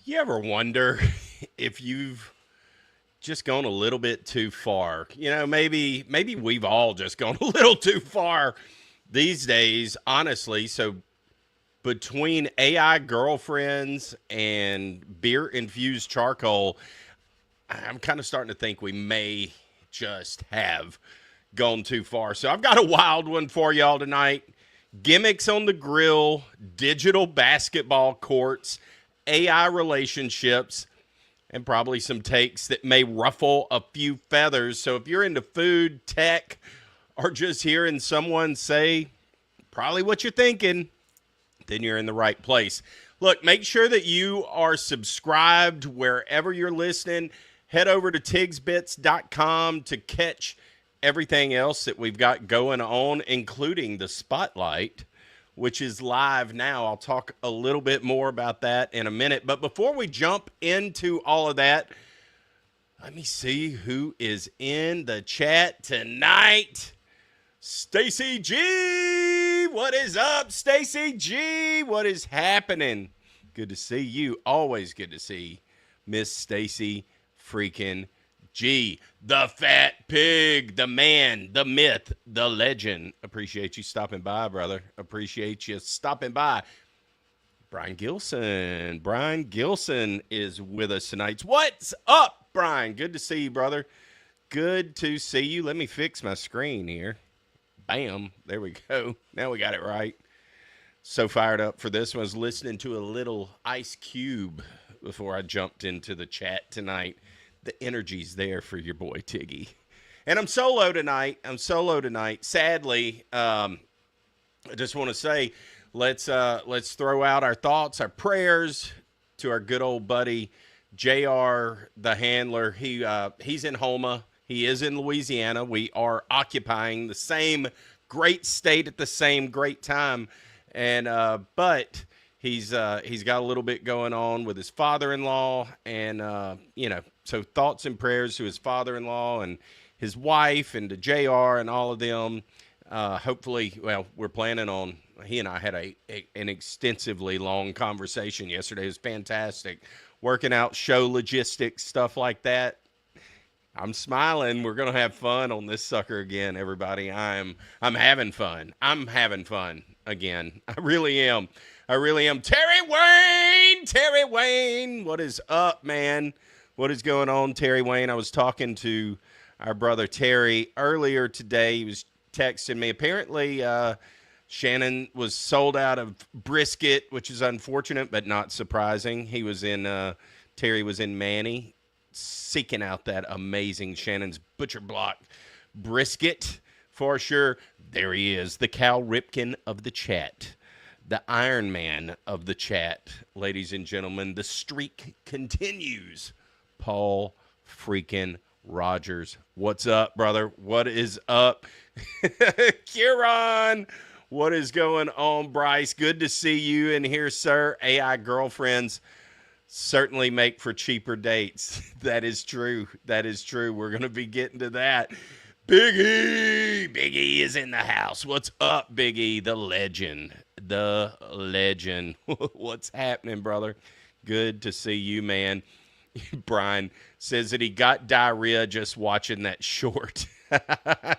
You ever wonder if you've just gone a little bit too far? You know, maybe we've all just gone a little too far these days, honestly. So between AI girlfriends and beer infused charcoal, I'm kind of starting to think we may just have gone too far. So I've got a wild one for y'all tonight. Gimmicks on the grill, digital basketball courts, AI relationships, and probably some takes that may ruffle a few feathers. So if you're into food, tech, or just hearing someone say probably what you're thinking, then you're in the right place. Look, make sure that you are subscribed wherever you're listening. Head over to tigsbits.com to catch everything else that we've got going on, including the Spotlight, which is live now. I'll talk a little bit more about that in a minute. But before we jump into all of that, let me see who is in the chat tonight. Stacy G, what is up, Stacy G? What is happening? Good to see you. Always good to see Miss Stacy freaking G, the fat pig, the man, the myth, the legend. Appreciate you stopping by, brother. Appreciate you stopping by. Brian Gilson. Brian Gilson is with us tonight. What's up, Brian? Good to see you, brother. Good to see you. Let me fix my screen here. Bam. There we go. Now we got it right. So fired up for this one. I was listening to a little Ice Cube before I jumped into the chat tonight. The energy's there for your boy Tiggy. And I'm solo tonight. Sadly, I just want to say, let's throw out our thoughts, our prayers to our good old buddy JR, the handler. He's in Homa. He is in Louisiana. We are occupying the same great state at the same great time. And but he's got a little bit going on with his father-in-law, and so thoughts and prayers to his father-in-law and his wife and to JR and all of them. Hopefully, well, we're planning on, he and I had an extensively long conversation yesterday. It was fantastic. Working out show logistics, stuff like that. I'm smiling. We're going to have fun on this sucker again, everybody. I'm having fun. I'm having fun again. I really am. Terry Wayne, what is up, man? What is going on, Terry Wayne? I was talking to our brother Terry earlier today. He was texting me. Apparently, Shannon was sold out of brisket, which is unfortunate, but not surprising. Terry was in Manny, seeking out that amazing Shannon's Butcher Block brisket for sure. There he is, the Cal Ripken of the chat. The Iron Man of the chat, ladies and gentlemen. The streak continues. Paul freaking Rogers. What's up, brother? What is up? Kieran, what is going on, Bryce? Good to see you in here, sir. AI girlfriends certainly make for cheaper dates. That is true. We're going to be getting to that. Big E is in the house. What's up, Big E? The legend. What's happening, brother? Good to see you, man. Brian says that he got diarrhea just watching that short.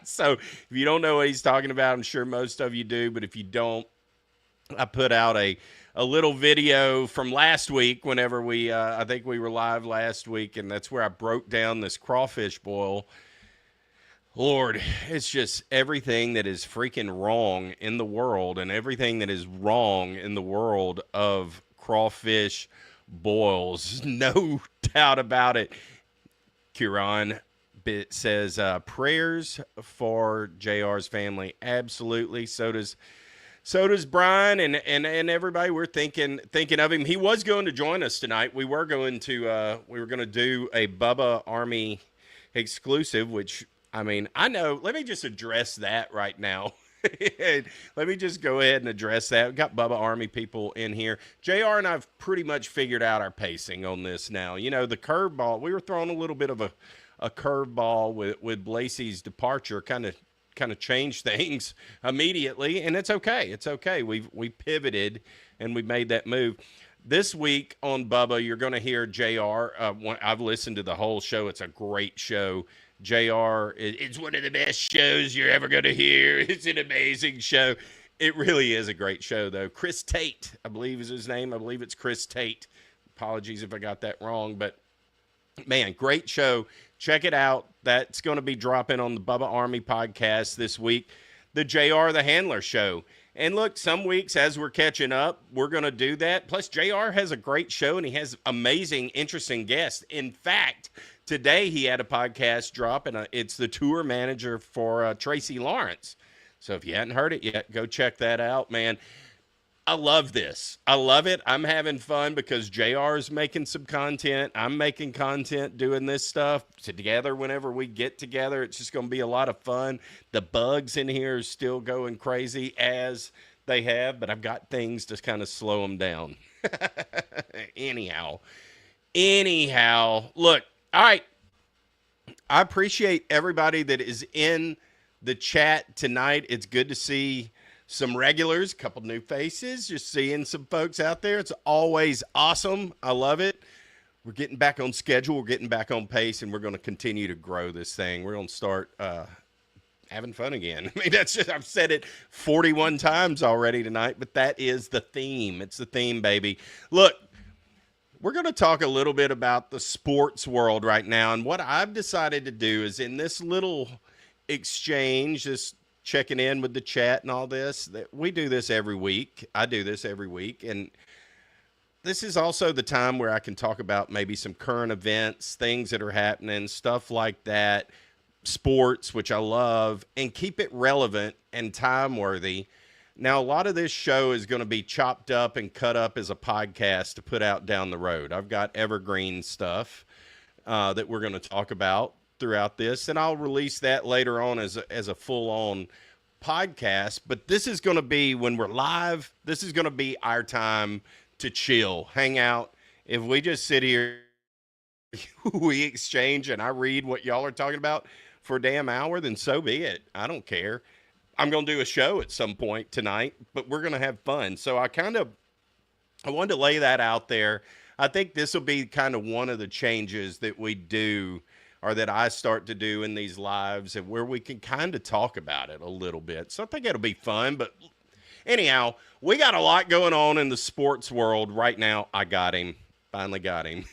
So if you don't know what he's talking about, I'm sure most of you do, but if you don't, I put out a little video from last week whenever I think we were live last week, and that's where I broke down this crawfish boil. Lord, it's just everything that is freaking wrong in the world, and everything that is wrong in the world of crawfish boils. No doubt about it. Kieran says, prayers for JR's family. Absolutely. So does Brian and everybody. We're thinking of him. He was going to join us tonight. We were going to do a Bubba Army exclusive, which, I mean, I know. Let me just address that right now. Let me just go ahead and address that. We've got Bubba Army people in here. JR and I've pretty much figured out our pacing on this now. You know, the curveball, we were throwing a little bit of a curveball with Blasey's departure, kind of kind of change things immediately, and it's okay. It's okay. We pivoted and we made that move. This week on Bubba, you're going to hear JR. I've listened to the whole show. It's a great show. JR, it's one of the best shows you're ever going to hear. It's an amazing show. It really is a great show, though. Chris Tate, I believe is his name. I believe it's Chris Tate. Apologies if I got that wrong, but man, great show. Check it out. That's going to be dropping on the Bubba Army podcast this week. The JR the Handler show. And look, some weeks as we're catching up, we're going to do that. Plus, JR has a great show, and he has amazing, interesting guests. In fact, today he had a podcast drop, and it's the tour manager for Tracy Lawrence. So if you hadn't heard it yet, go check that out, man. I love this. I love it. I'm having fun because JR is making some content. I'm making content doing this stuff together. Whenever we get together, it's just going to be a lot of fun. The bugs in here are still going crazy as they have, but I've got things to kind of slow them down. Anyhow, look, all right. I appreciate everybody that is in the chat tonight. It's good to see some regulars, a couple new faces. You're seeing some folks out there. It's always awesome. I love it. We're getting back on schedule. We're getting back on pace, and we're going to continue to grow this thing. We're going to start having fun again. I mean, that's just, I've said it 41 times already tonight, but that is the theme. It's the theme, baby. Look, we're going to talk a little bit about the sports world right now, and what I've decided to do is in this little exchange, this checking in with the chat and all this, that we do this every week. I do this every week. And this is also the time where I can talk about maybe some current events, things that are happening, stuff like that, sports, which I love, and keep it relevant and time worthy. Now, a lot of this show is going to be chopped up and cut up as a podcast to put out down the road. I've got evergreen stuff that we're going to talk about throughout this, and I'll release that later on as a full-on podcast. But this is going to be, when we're live, this is going to be our time to chill, hang out. If we just sit here, we exchange, and I read what y'all are talking about for a damn hour, then so be it. I don't care. I'm going to do a show at some point tonight, but we're going to have fun. So I wanted to lay that out there. I think this will be kind of one of the changes that we do, or that I start to do in these lives, and where we can kind of talk about it a little bit. So I think it'll be fun. But anyhow, we got a lot going on in the sports world right now. I got him. Finally got him.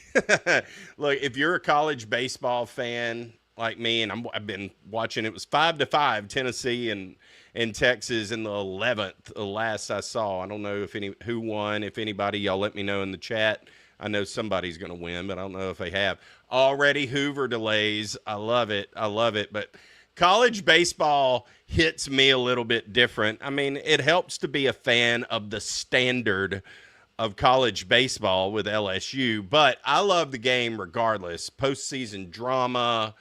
Look, if you're a college baseball fan like me, and I've been watching, it was 5-5, Tennessee and Texas in the 11th, the last I saw. I don't know who won. If anybody, y'all let me know in the chat. I know somebody's going to win, but I don't know if they have. Already Hoover delays. I love it. I love it. But college baseball hits me a little bit different. I mean, it helps to be a fan of the standard of college baseball with LSU, but I love the game regardless. Postseason drama,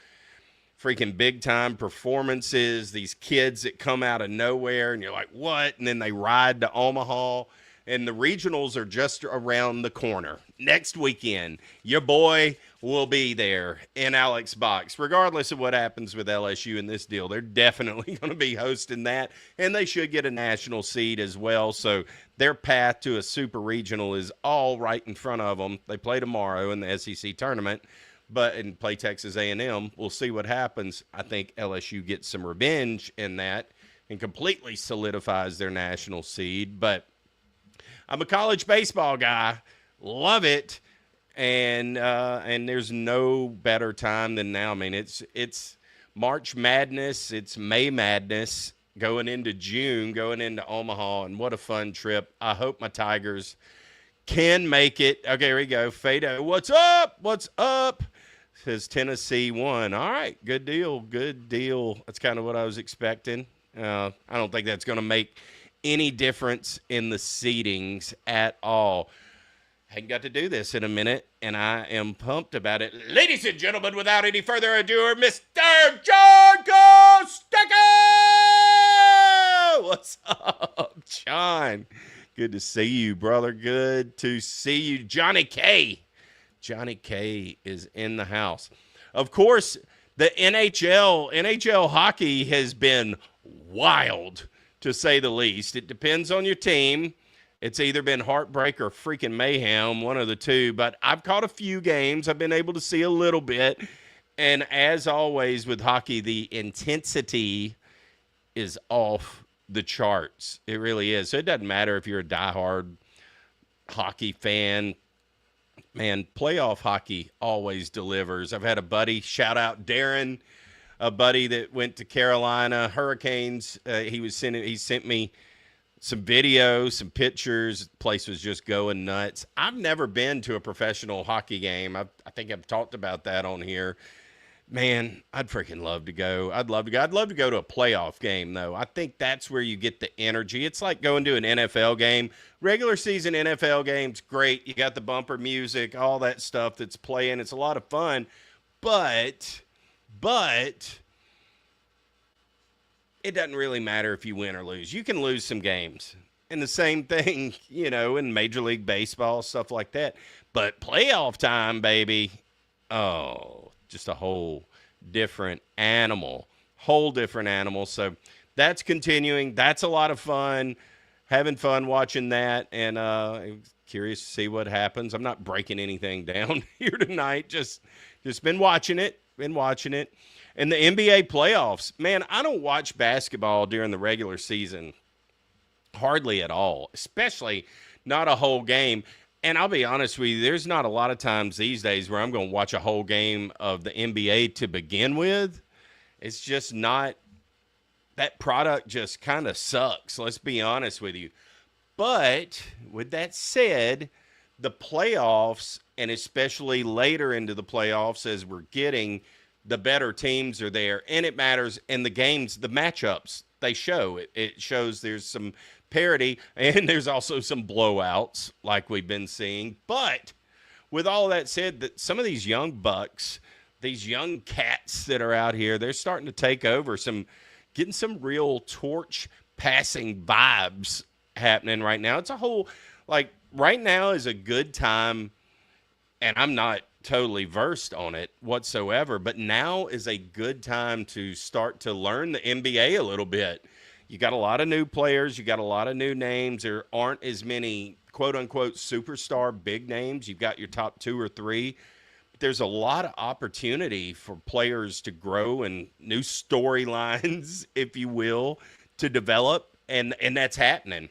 freaking big-time performances, these kids that come out of nowhere, and you're like, what? And then they ride to Omaha. And the regionals are just around the corner. Next weekend, your boy will be there in Alex Box. Regardless of what happens with LSU in this deal, they're definitely going to be hosting that, and they should get a national seed as well. So their path to a super regional is all right in front of them. They play tomorrow in the SEC tournament, and play Texas A&M. We'll see what happens. I think LSU gets some revenge in that and completely solidifies their national seed. But I'm a college baseball guy. Love it. And there's no better time than now. I mean, it's March Madness. It's May Madness going into June, going into Omaha. And what a fun trip. I hope my Tigers can make it. Okay, here we go. Fado, what's up? What's up? Says Tennessee won. All right, good deal. Good deal. That's kind of what I was expecting. I don't think that's going to make any difference in the seedings at all. I haven't got to do this in a minute, and I am pumped about it. Ladies and gentlemen, without any further ado, Mr. John Costeco! What's up, John? Good to see you, brother. Good to see you. Johnny K. Johnny K is in the house. Of course, The NHL hockey has been wild, to say the least. It depends on your team. It's either been heartbreak or freaking mayhem, one of the two. But I've caught a few games. I've been able to see a little bit. And as always with hockey, the intensity is off the charts. It really is. So it doesn't matter if you're a diehard hockey fan. Man, playoff hockey always delivers. I've had a buddy, shout out Darren, a buddy that went to Carolina Hurricanes. He sent me some videos, some pictures. The place was just going nuts. I've never been to a professional hockey game. I think I've talked about that on here. Man, I'd freaking love to go. I'd love to go to a playoff game, though. I think that's where you get the energy. It's like going to an NFL game. Regular season NFL games, great. You got the bumper music, all that stuff that's playing. It's a lot of fun. But it doesn't really matter if you win or lose. You can lose some games. And the same thing, in Major League Baseball, stuff like that. But playoff time, baby, just a whole different animal. So that's continuing. That's a lot of fun. Having fun watching that. And I'm curious to see what happens. I'm not breaking anything down here tonight. Just been watching it. And the NBA playoffs. Man, I don't watch basketball during the regular season hardly at all, especially not a whole game. And I'll be honest with you, there's not a lot of times these days where I'm going to watch a whole game of the NBA to begin with. It's just not, that product just kind of sucks, let's be honest with you. But with that said, the playoffs, and especially later into the playoffs as we're getting, the better teams are there, and it matters. And the games, the matchups, they show. It shows there's some parity, and there's also some blowouts like we've been seeing. But with all that said, that some of these young bucks, these young cats that are out here, they're starting to take over, getting some real torch passing vibes happening right now. It's a whole, right now is a good time, and I'm not totally versed on it whatsoever, but now is a good time to start to learn the NBA a little bit. You got a lot of new players. You got a lot of new names. There aren't as many quote-unquote superstar big names. You've got your top 2 or 3. But there's a lot of opportunity for players to grow and new storylines, if you will, to develop, and that's happening.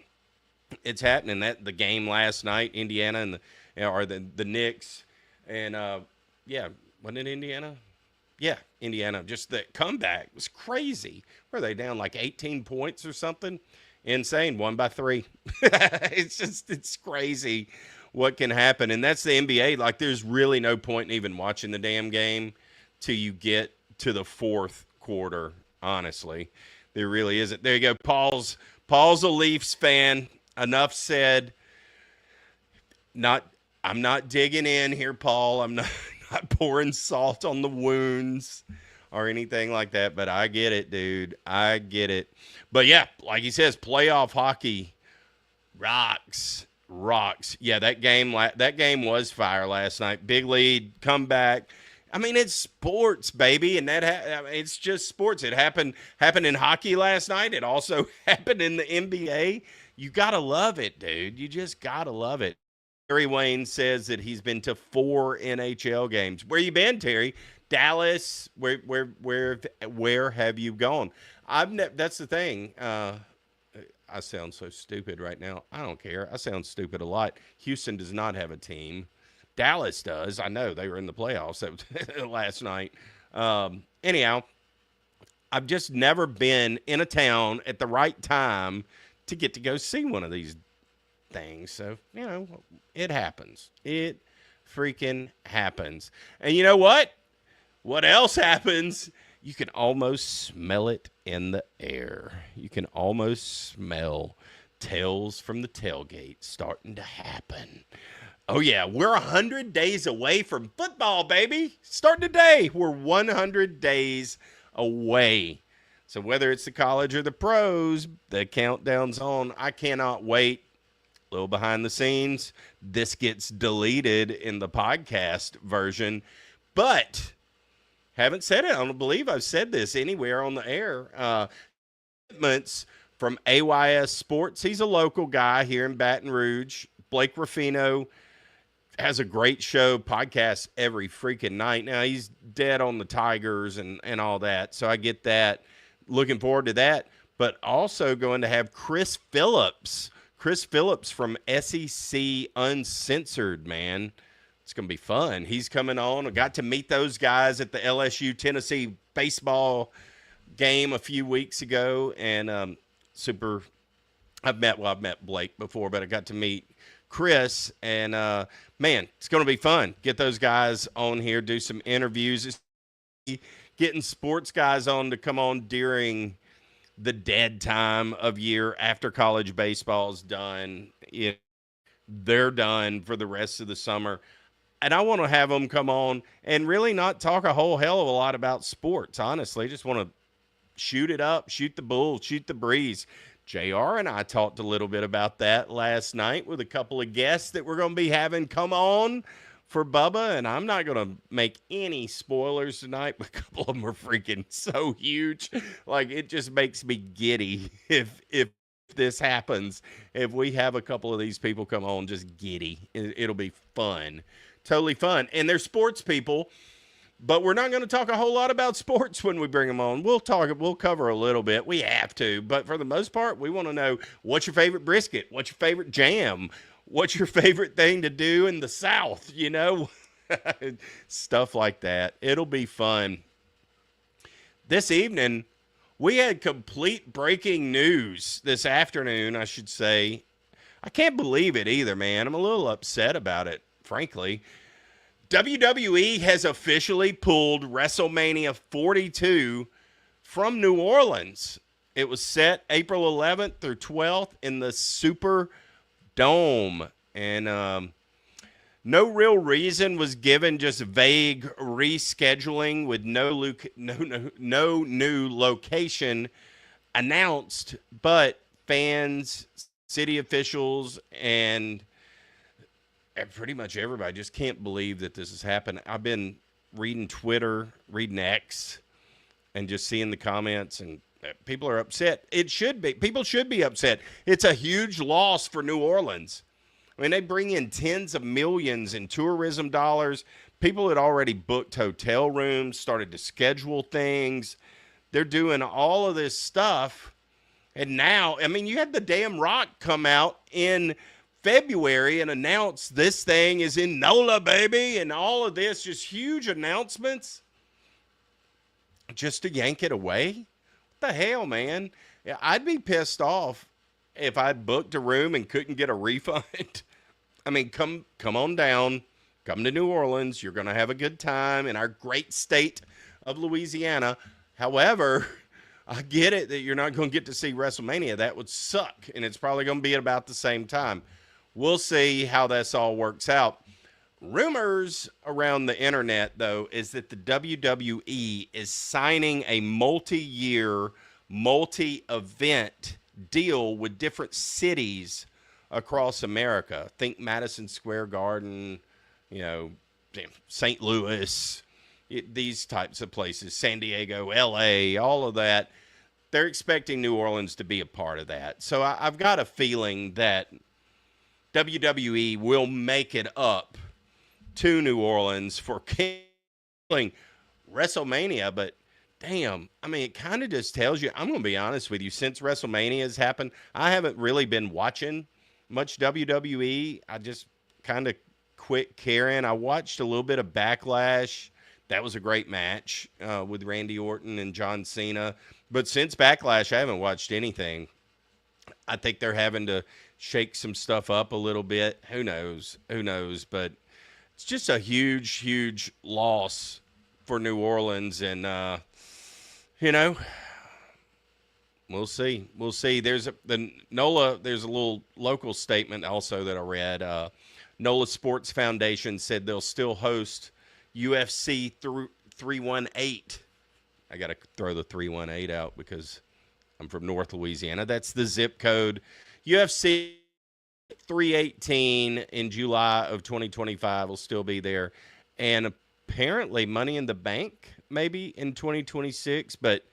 It's happening. That the game last night, Indiana and the Knicks, and wasn't it Indiana? Yeah, Indiana. Just the comeback was crazy. Were they down like 18 points or something? Insane. Won by 3. It's crazy what can happen. And that's the NBA. Like, there's really no point in even watching the damn game till you get to the fourth quarter, honestly. There really isn't. There you go. Paul's a Leafs fan. Enough said. I'm not digging in here, Paul. I'm not pouring salt on the wounds or anything like that, but I get it, dude. I get it. But yeah, like he says, playoff hockey rocks. Yeah, that game was fire last night. Big lead, comeback. I mean, it's sports, baby, and it's just sports. It happened in hockey last night. It also happened in the NBA. You gotta love it, dude. You just gotta love it. Terry Wayne says that he's been to 4 NHL games. Where you been, Terry? Dallas? Where have you gone? That's the thing. I sound so stupid right now. I don't care. I sound stupid a lot. Houston does not have a team. Dallas does. I know they were in the playoffs last night. Anyhow, I've just never been in a town at the right time to get to go see one of these things. So, it happens. It freaking happens. And you know what? What else happens? You can almost smell it in the air. You can almost smell tales from the tailgate starting to happen. Oh, yeah. We're 100 days away from football, baby. Starting today. We're 100 days away. So whether it's the college or the pros, the countdown's on. I cannot wait. A little behind the scenes. This gets deleted in the podcast version. But Haven't said it. I don't believe I've said this anywhere on the air. Commitments from AYS Sports. He's a local guy here in Baton Rouge. Blake Ruffino has a great show, podcast every freaking night. Now, he's dead on the Tigers and all that, so I get that. Looking forward to that. But also going to have Chris Phillips. Chris Phillips from SEC Uncensored, man. It's going to be fun. He's coming on. I got to meet those guys at the LSU-Tennessee baseball game a few weeks ago, and I've met Blake before, but I got to meet Chris, and man, it's going to be fun. Get those guys on here, do some interviews. Getting sports guys on to come on during the dead time of year after college baseball's done. They're done for the rest of the summer. And I want to have them come on and really not talk a whole hell of a lot about sports, honestly. Just want to shoot it up, shoot the bull, shoot the breeze. JR and I talked a little bit about that last night with a couple of guests that we're going to be having come on for Bubba. And I'm not going to make any spoilers tonight, but a couple of them are freaking so huge. Like, it just makes me giddy if this happens. If we have a couple of these people come on, just giddy. It'll be fun. Totally fun. And they're sports people, but we're not going to talk a whole lot about sports when we bring them on. We'll cover a little bit. We have to, but for the most part, we want to know, what's your favorite brisket? What's your favorite jam? What's your favorite thing to do in the South? Stuff like that. It'll be fun. This evening, we had complete breaking news this afternoon, I should say. I can't believe it either, man. I'm a little upset about it, frankly. WWE has officially pulled WrestleMania 42 from New Orleans. It was set April 11th through 12th in the Super Dome. And no real reason was given, just vague rescheduling with no new location announced. But fans, city officials, and pretty much everybody just can't believe that this has happened. I've been reading Twitter, reading X, and just seeing the comments, and people are upset. It should be. People should be upset. It's a huge loss for New Orleans. I mean, they bring in tens of millions in tourism dollars. People had already booked hotel rooms, started to schedule things. They're doing all of this stuff. And now, I mean, you had the damn Rock come out in February and announce this thing is in NOLA, baby, and all of this, just huge announcements just to yank it away. What the hell, man? Yeah, I'd be pissed off if I'd booked a room and couldn't get a refund. I mean, come on down, come to New Orleans. You're going to have a good time in our great state of Louisiana. However, I get it that you're not going to get to see WrestleMania. That would suck, and it's probably going to be at about the same time. We'll see how this all works out. Rumors around the internet, though, is that the WWE is signing a multi-year, multi-event deal with different cities across America. Think Madison Square Garden, St. Louis, these types of places, San Diego, LA, all of that. They're expecting New Orleans to be a part of that. So I've got a feeling that WWE will make it up to New Orleans for killing WrestleMania, but damn, I mean, it kind of just tells you, I'm going to be honest with you, since WrestleMania has happened, I haven't really been watching much WWE. I just kind of quit caring. I watched a little bit of Backlash. That was a great match with Randy Orton and John Cena. But since Backlash, I haven't watched anything. I think they're having to shake some stuff up a little bit. Who knows? But it's just a huge, huge loss for New Orleans. And, we'll see. There's a little local statement also that I read. NOLA Sports Foundation said they'll still host UFC 318. I got to throw the 318 out because I'm from North Louisiana. That's the zip code. UFC 318 in July of 2025 will still be there. And apparently Money in the Bank maybe in 2026, but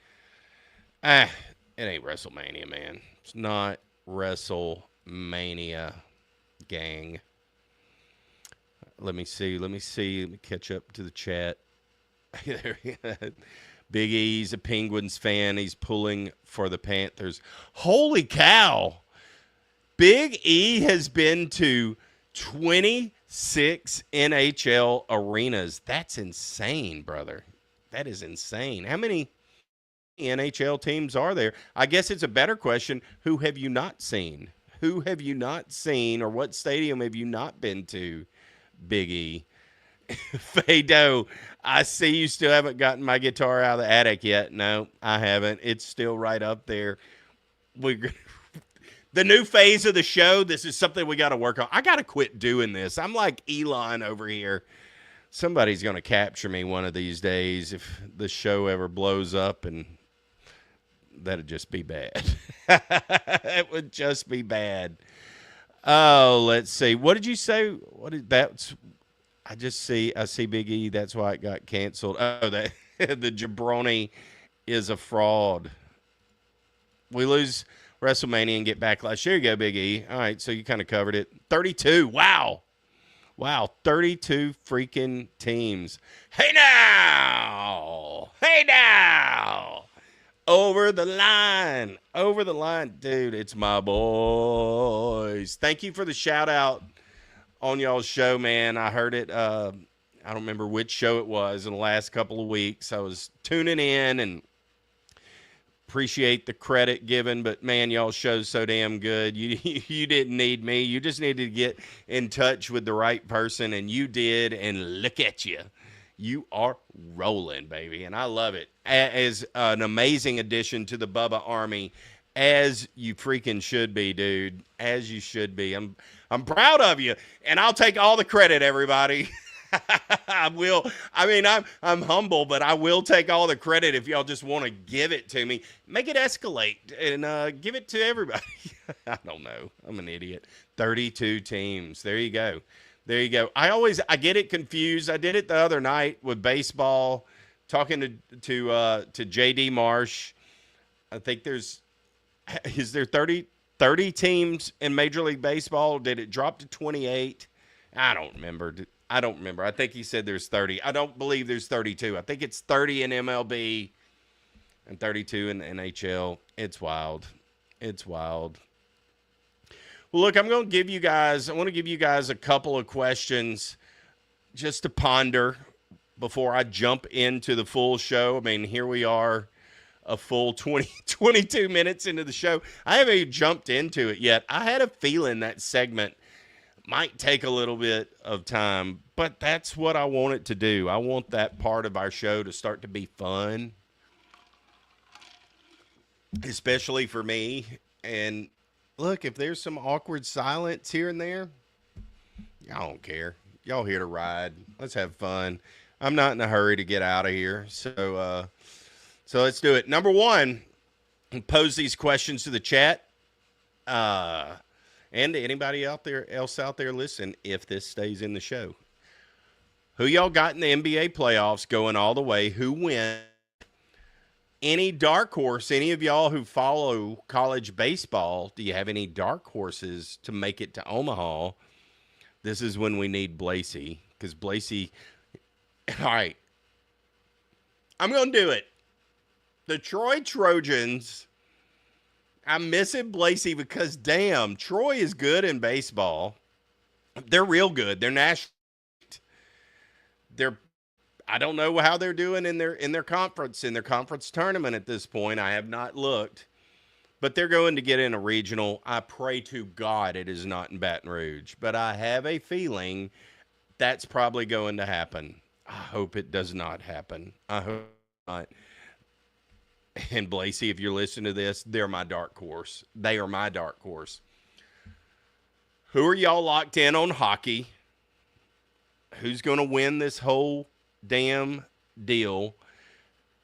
it ain't WrestleMania, man. It's not WrestleMania, gang. Let me see. Let me catch up to the chat. Big E's a Penguins fan. He's pulling for the Panthers. Holy cow. Big E has been to 26 NHL arenas. That's insane, brother. That is insane. How many NHL teams are there? I guess it's a better question. Who have you not seen? Who have you not seen, or what stadium have you not been to, Big E? Fado, I see you still haven't gotten my guitar out of the attic yet. No, I haven't. It's still right up there. The new phase of the show, this is something we got to work on. I got to quit doing this. I'm like Elon over here. Somebody's going to capture me one of these days if the show ever blows up, and that'd just be bad. It would just be bad. Oh, let's see. What did you say? What is that's? I see Big E. That's why it got canceled. Oh, that the jabroni is a fraud. We lose WrestleMania and get backlash. There you go, Big E. All right, so you kind of covered it. 32. Wow. 32 freaking teams. Hey now. Over the line. Dude, it's my boys. Thank you for the shout out on y'all's show, man. I heard it. I don't remember which show it was in the last couple of weeks. I was tuning in and appreciate the credit given, but man, y'all's show's so damn good. You didn't need me. You just needed to get in touch with the right person, and you did, and look at you. You are rolling, baby, and I love it. As an amazing addition to the Bubba Army, as you freaking should be, dude. As you should be. I'm proud of you, and I'll take all the credit, everybody. I will. I mean, I'm humble, but I will take all the credit if y'all just want to give it to me. Make it escalate and give it to everybody. I don't know. I'm an idiot. 32 teams. There you go. I get it confused. I did it the other night with baseball, talking to JD Marsh. I think is there 30 teams in Major League Baseball? Did it drop to 28? I don't remember. I think he said there's 30. I don't believe there's 32. I think it's 30 in MLB and 32 in the NHL. It's wild. Well, look, I want to give you guys a couple of questions just to ponder before I jump into the full show. I mean, here we are, a full 22 minutes into the show. I haven't even jumped into it yet. I had a feeling that segment might take a little bit of time, but that's what I want it to do. I want that part of our show to start to be fun, especially for me. And look, if there's some awkward silence here and there, y'all don't care. Y'all here to ride. Let's have fun. I'm not in a hurry to get out of here. So let's do it. Number one, pose these questions to the chat. And to anybody else out there listen, if this stays in the show. Who y'all got in the NBA playoffs going all the way? Who wins? Any dark horse? Any of y'all who follow college baseball, do you have any dark horses to make it to Omaha? This is when we need Blasey, because Blasey. All right, I'm going to do it. The Troy Trojans. I'm missing Blasey because, damn, Troy is good in baseball. They're real good. They're national. I don't know how they're doing in their conference tournament at this point. I have not looked, but they're going to get in a regional. I pray to God it is not in Baton Rouge, but I have a feeling that's probably going to happen. I hope it does not happen. I hope not. And Blasey, if you're listening to this, they're my dark horse. They are my dark horse. Who are y'all locked in on hockey? Who's going to win this whole damn deal?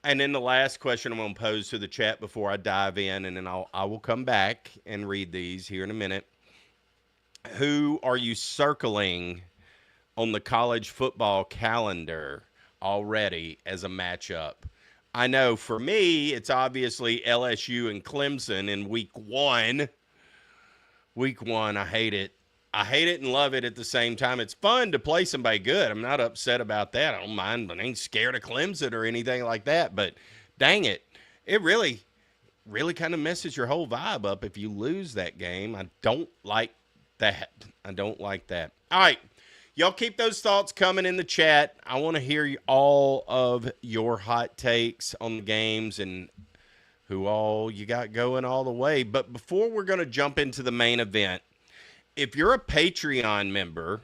And then the last question I'm going to pose to the chat before I dive in, and then I will come back and read these here in a minute. Who are you circling on the college football calendar? already as a matchup. I know for me, it's obviously LSU and Clemson in week one. Week one, I hate it. I hate it and love it at the same time. It's fun to play somebody good. I'm not upset about that. I don't mind. I ain't scared of Clemson or anything like that. But dang it, it really kind of messes your whole vibe up if you lose that game. I don't like that. I don't like that. All right. Y'all keep those thoughts coming in the chat. I want to hear all of your hot takes on the games and who all you got going all the way. But before we're going to jump into the main event, if you're a Patreon member,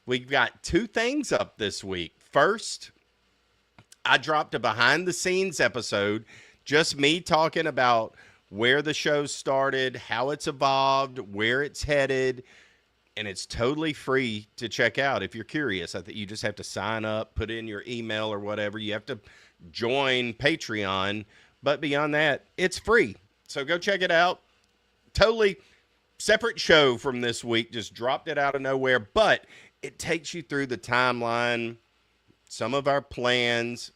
we've got two things up this week. First, I dropped a behind-the-scenes episode, just me talking about where the show started, how it's evolved, where it's headed, and it's totally free to check out if you're curious. I think you just have to sign up, put in your email or whatever. You have to join Patreon, but beyond that, it's free. So go check it out. Totally separate show from this week. Just dropped it out of nowhere, but it takes you through the timeline, some of our plans.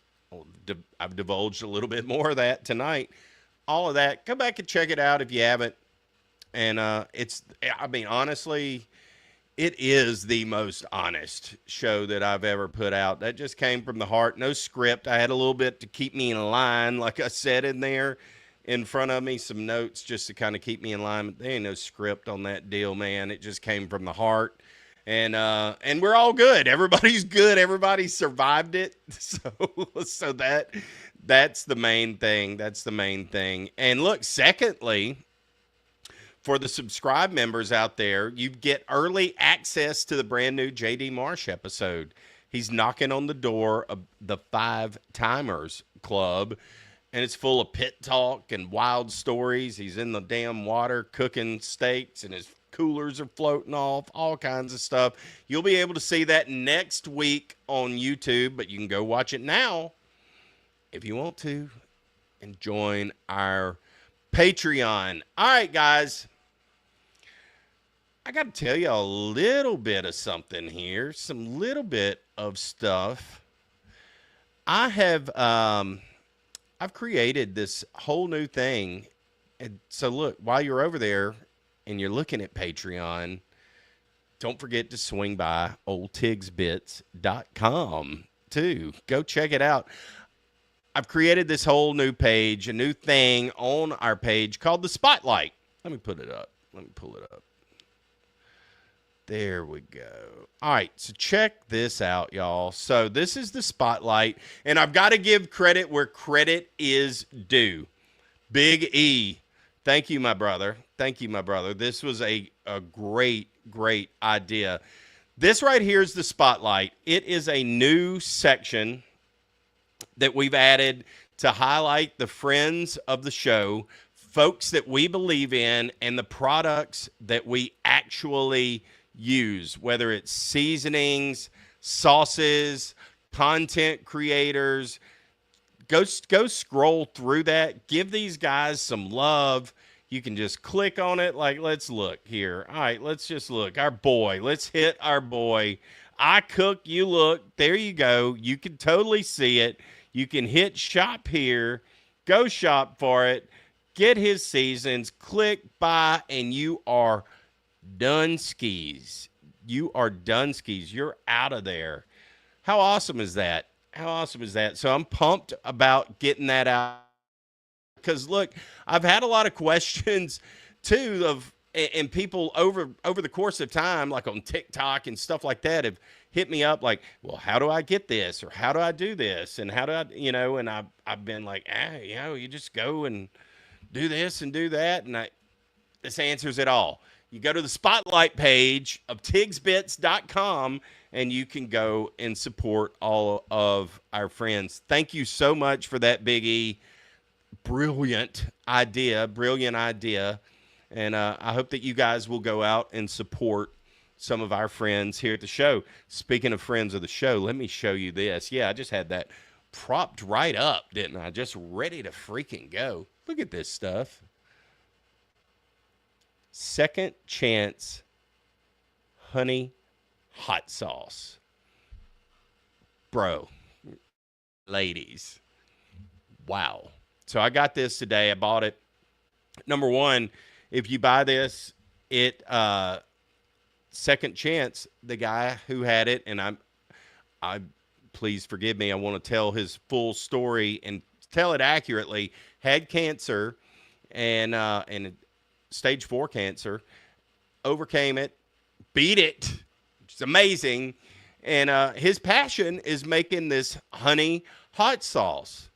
I've divulged a little bit more of that tonight. All of that. Go back and check it out if you haven't. And honestly, it is the most honest show that I've ever put out. That just came from the heart. No script. I had a little bit to keep me in line, like I said in there in front of me, some notes just to kind of keep me in line. But there ain't no script on that deal, man. It just came from the heart. And we're all good. Everybody's good. Everybody survived it. So that's the main thing. That's the main thing. And look, secondly, for the subscribe members out there, you get early access to the brand new JD Marsh episode. He's knocking on the door of the 5 Timers Club, and it's full of pit talk and wild stories. He's in the damn water cooking steaks, and his coolers are floating off, all kinds of stuff. You'll be able to see that next week on YouTube, but you can go watch it now if you want to and join our Patreon. All right, guys. I got to tell you a little bit of something here, some little bit of stuff. I've created this whole new thing. And so look, while you're over there and you're looking at Patreon, don't forget to swing by oldtigsbits.com too. Go check it out. I've created this whole new page, a new thing on our page called the Spotlight. Let me put it up. Let me pull it up. There we go. All right, so check this out, y'all. So this is the Spotlight, and I've got to give credit where credit is due. Big E, thank you, my brother. Thank you, my brother. This was a great, great idea. This right here is the Spotlight. It is a new section that we've added to highlight the friends of the show, folks that we believe in, and the products that we actually use, whether it's seasonings, sauces, content creators. Go scroll through that. Give these guys some love. You can just click on it. Like, let's look here. All right, let's just look. Our boy. Let's hit our boy. I cook, you look. There you go. You can totally see it. You can hit shop here. Go shop for it. Get his seasons. Click buy, and you are done skis. You are done skis. You're out of there. How awesome is that? How awesome is that? So I'm pumped about getting that out because look, I've had a lot of questions too and people over the course of time, like on TikTok and stuff like that, have hit me up like, well, how do I get this? Or how do I do this? And how do I, and I've been like, you just go and do this and do that. And this answers it all. You go to the Spotlight page of tigsbits.com and you can go and support all of our friends. Thank you so much for that, Big E. Brilliant idea. And I hope that you guys will go out and support some of our friends here at the show. Speaking of friends of the show, let me show you this. Yeah, I just had that propped right up, didn't I? Just ready to freaking go. Look at this stuff. Second Chance Honey Hot Sauce. Bro, ladies. Wow. So I got this today. I bought it. Number one, if you buy this, it second chance, the guy who had it, and I please forgive me, I want to tell his full story and tell it accurately, had cancer and stage 4 cancer, overcame it, beat it, which is amazing. And his passion is making this honey hot sauce.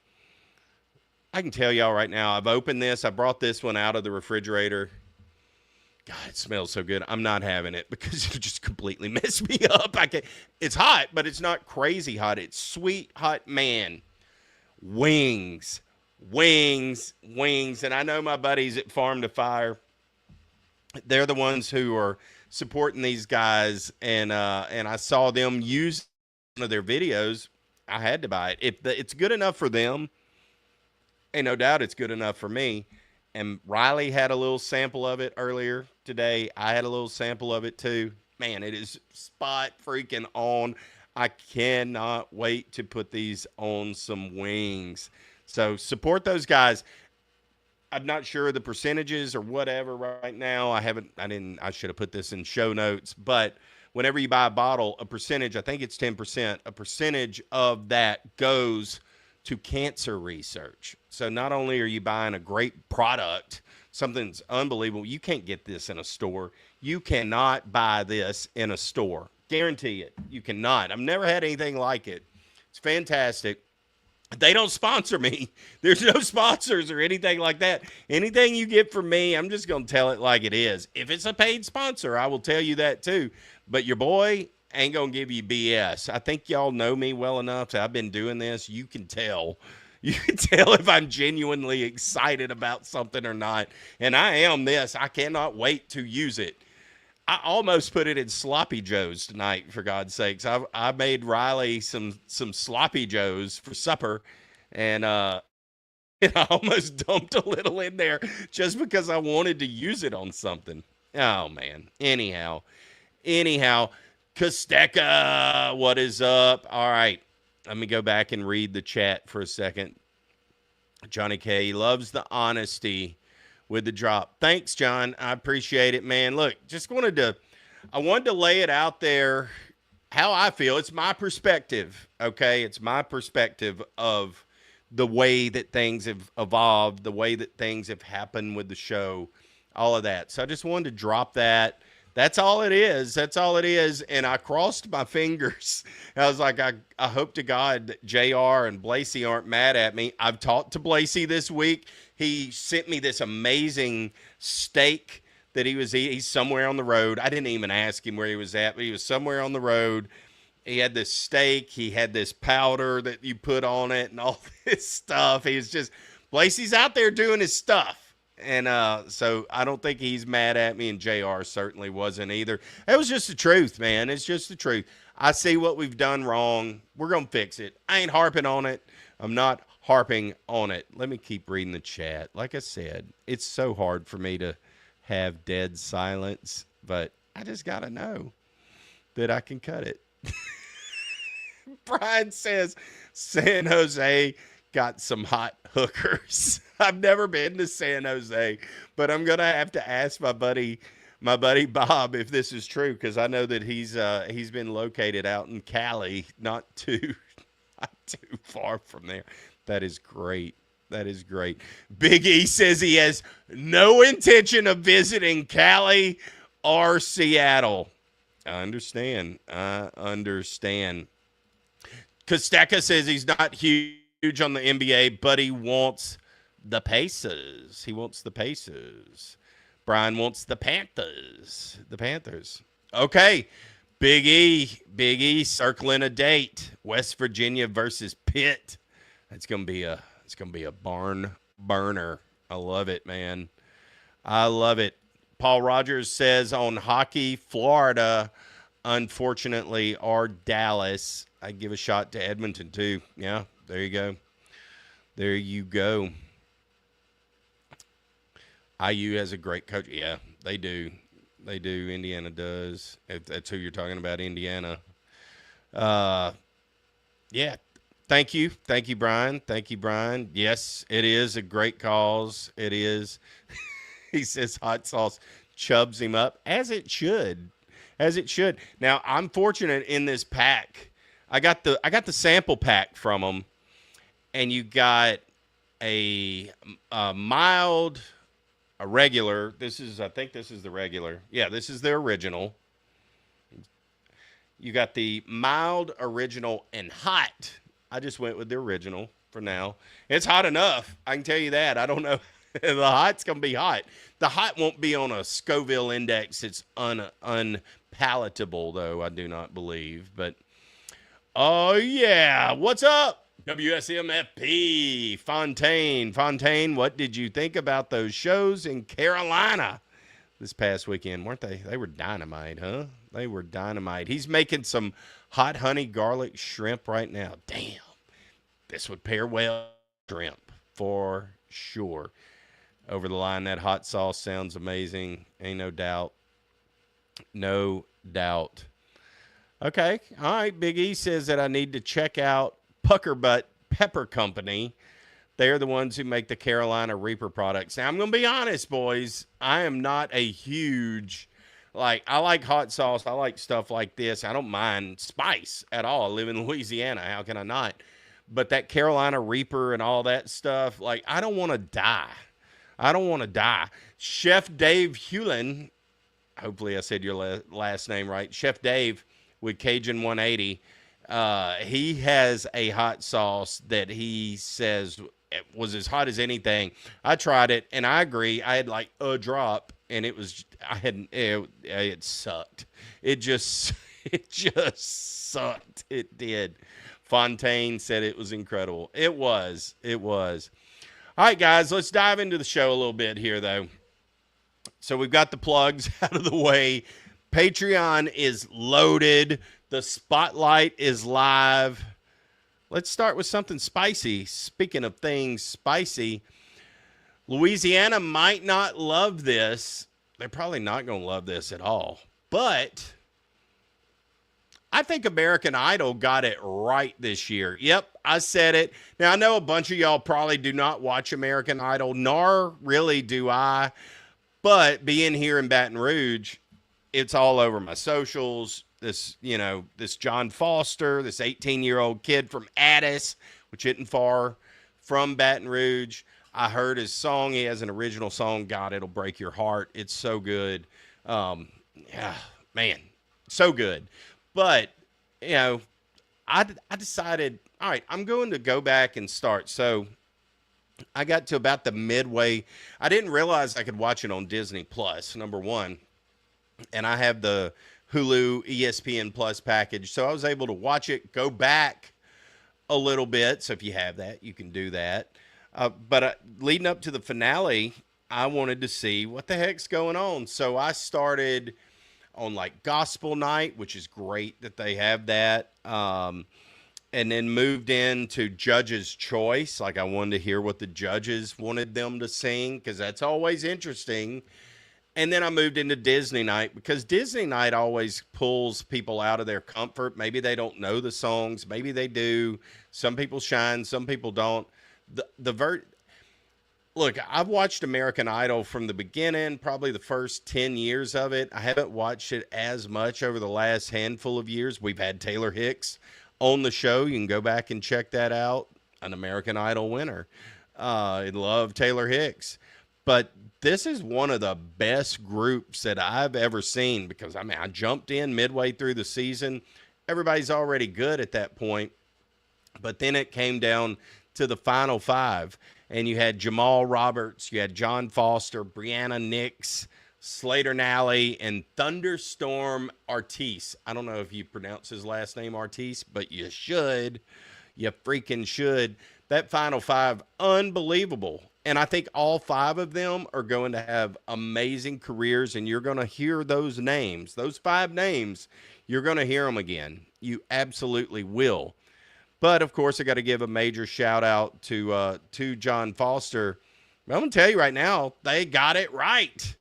I can tell y'all right now, I've opened this. I brought this one out of the refrigerator. God, it smells so good. I'm not having it because it just completely messed me up. It's hot, but it's not crazy hot. It's sweet hot, man. Wings. And I know my buddies at Farm to Fire, they're the ones who are supporting these guys, and I saw them use one of their videos. I had to buy it. If it's good enough for them, and no doubt it's good enough for me. And Riley had a little sample of it earlier today. I had a little sample of it too. Man, it is spot freaking on. I cannot wait to put these on some wings. So support those guys. I'm not sure the percentages or whatever right now. I should have put this in show notes, but whenever you buy a bottle, a percentage, I think it's 10%, a percentage of that goes to cancer research. So not only are you buying a great product, something's unbelievable. You can't get this in a store. You cannot buy this in a store. Guarantee it. You cannot. I've never had anything like it. It's fantastic. They don't sponsor me. There's no sponsors or anything like that. Anything you get from me, I'm just going to tell it like it is. If it's a paid sponsor, I will tell you that too. But your boy ain't going to give you BS. I think y'all know me well enough. So I've been doing this. You can tell. You can tell if I'm genuinely excited about something or not. And I am this. I cannot wait to use it. I almost put it in Sloppy Joe's tonight, for God's sakes. I made Riley some Sloppy Joe's for supper, and I almost dumped a little in there just because I wanted to use it on something. Oh, man. Anyhow, Kosteka, what is up? All right, let me go back and read the chat for a second. Johnny K loves the honesty with the drop. Thanks, John. I appreciate it, man. Look, I wanted to lay it out there how I feel. It's my perspective, okay? It's my perspective of the way that things have evolved, the way that things have happened with the show, all of that. So I just wanted to drop that. That's all it is. That's all it is. And I crossed my fingers. I was like, I hope to God that JR and Blasey aren't mad at me. I've talked to Blasey this week. He sent me this amazing steak that he was eating. He's somewhere on the road. I didn't even ask him where he was at, but he was somewhere on the road. He had this steak. He had this powder that you put on it and all this stuff. Blasey's out there doing his stuff. And so I don't think he's mad at me, and JR certainly wasn't either. It was just the truth, man. It's just the truth. I see what we've done wrong. We're going to fix it. I ain't harping on it. I'm not harping on it. Let me keep reading the chat. Like I said, it's so hard for me to have dead silence, but I just got to know that I can cut it. Brian says San Jose got some hot hookers. I've never been to San Jose, but I'm going to have to ask my buddy Bob if this is true, because I know that he's been located out in Cali, not too far from there. That is great. That is great. Big E says he has no intention of visiting Cali or Seattle. I understand. Kosteka says he's not huge on the NBA, but he wants the Pacers. Brian wants the Panthers. Okay. Big E circling a date. West Virginia versus Pitt. It's gonna be a barn burner. I love it, man. I love it. Paul Rogers says on hockey, Florida, unfortunately, or Dallas. I'd give a shot to Edmonton too. Yeah, there you go. IU has a great coach. Yeah, they do. Indiana does. If that's who you're talking about, Indiana. Yeah. Thank you. Thank you, Brian. Thank you, Brian. Yes, it is a great cause. It is. He says hot sauce chubs him up, as it should. As it should. Now, I'm fortunate in this pack. I got the sample pack from them, and you got a mild, a regular. I think this is the regular. Yeah, this is the original. You got the mild, original, and hot. I just went with the original for now. It's hot enough. I can tell you that. I don't know. The hot's going to be hot. The hot won't be on a Scoville index. It's unpalatable, though, I do not believe. But, oh, yeah. What's up? WSMFP. Fontaine, what did you think about those shows in Carolina this past weekend? Weren't they? They were dynamite, huh? They were dynamite. He's making some hot honey garlic shrimp right now. Damn. This would pair well with shrimp for sure. Over the line, that hot sauce sounds amazing. Ain't no doubt. No doubt. Okay. All right. Big E says that I need to check out Pucker Butt Pepper Company. They're the ones who make the Carolina Reaper products. Now, I'm going to be honest, boys. I am not a huge, I like hot sauce. I like stuff like this. I don't mind spice at all. I live in Louisiana. How can I not? But that Carolina Reaper and all that stuff, I don't want to die. I don't want to die. Chef Dave Hewlin, hopefully I said your last name right, Chef Dave with Cajun 180, he has a hot sauce that he says was as hot as anything. I tried it, and I agree. I had a drop, and it sucked. It just sucked. It did. Fontaine said it was incredible. It was. All right, guys, let's dive into the show a little bit here, though. So we've got the plugs out of the way. Patreon is loaded. The spotlight is live. Let's start with something spicy. Speaking of things spicy, Louisiana might not love this. They're probably not going to love this at all. But I think American Idol got it right this year. Yep, I said it. Now, I know a bunch of y'all probably do not watch American Idol, nor really do I. But being here in Baton Rouge, it's all over my socials. This John Foster, this 18-year-old kid from Addis, which isn't far from Baton Rouge. I heard his song. He has an original song, God, It'll Break Your Heart. It's so good. Yeah, man, so good. But, I decided, all right, I'm going to go back and start. So I got to about the midway. I didn't realize I could watch it on Disney Plus, number one. And I have the Hulu ESPN Plus package. So I was able to watch it, go back a little bit. So if you have that, you can do that. But leading up to the finale, I wanted to see what the heck's going on. So I started on gospel night, which is great that they have that. And then moved into Judge's Choice. I wanted to hear what the judges wanted them to sing, because that's always interesting. And then I moved into Disney night, because Disney night always pulls people out of their comfort. Maybe they don't know the songs. Maybe they do. Some people shine. Some people don't. Look, I've watched American Idol from the beginning, probably the first 10 years of it. I haven't watched it as much over the last handful of years. We've had Taylor Hicks on the show. You can go back and check that out. An American Idol winner. I love Taylor Hicks. But this is one of the best groups that I've ever seen, because, I jumped in midway through the season. Everybody's already good at that point. But then it came down to the final five. And you had Jamal Roberts, you had John Foster, Brianna Nix, Slater Nally, and Thunderstorm Artis. I don't know if you pronounce his last name Artis, but you should. You freaking should. That final five, unbelievable. And I think all five of them are going to have amazing careers, and you're going to hear those names. Those five names, you're going to hear them again. You absolutely will. But, of course, I got to give a major shout-out to John Foster. I'm going to tell you right now, they got it right.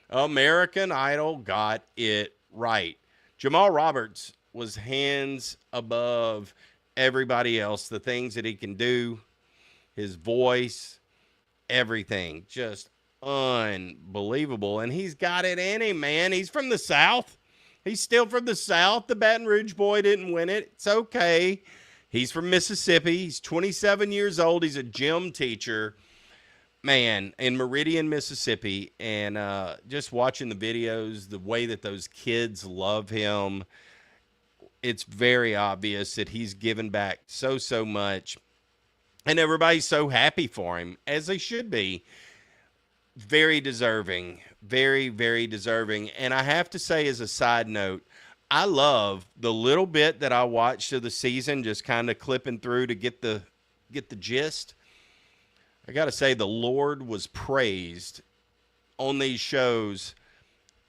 American Idol got it right. Jamal Roberts was hands above everybody else. The things that he can do, his voice, everything, just unbelievable. And he's got it in him, man. He's from the South. He's still from the South. The Baton Rouge boy didn't win it. It's okay. He's from Mississippi. He's 27 years old. He's a gym teacher, man, in Meridian, Mississippi. And just watching the videos, the way that those kids love him, it's very obvious that he's given back so much. And everybody's so happy for him, as they should be. Very deserving. Very, very deserving. And I have to say, as a side note, I love the little bit that I watched of the season, just kind of clipping through to get the gist. I got to say, the Lord was praised on these shows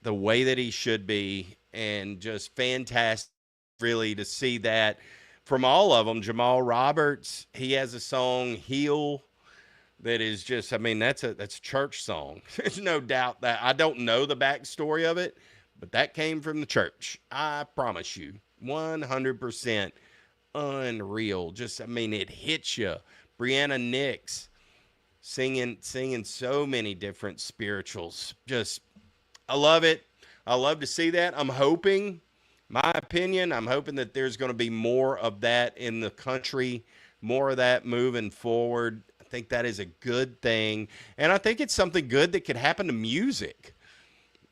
the way that he should be, and just fantastic, really, to see that from all of them. Jamal Roberts, he has a song, Heal, that is just, I mean, that's a church song. There's no doubt that. I don't know the backstory of it, but that came from the church. I promise you, 100% unreal. Just, I mean, it hits you. Brianna Nix singing so many different spirituals. Just, I love it. I love to see that. I'm hoping, my opinion, I'm hoping that there's going to be more of that in the country, more of that moving forward. I think that is a good thing. And I think it's something good that could happen to music.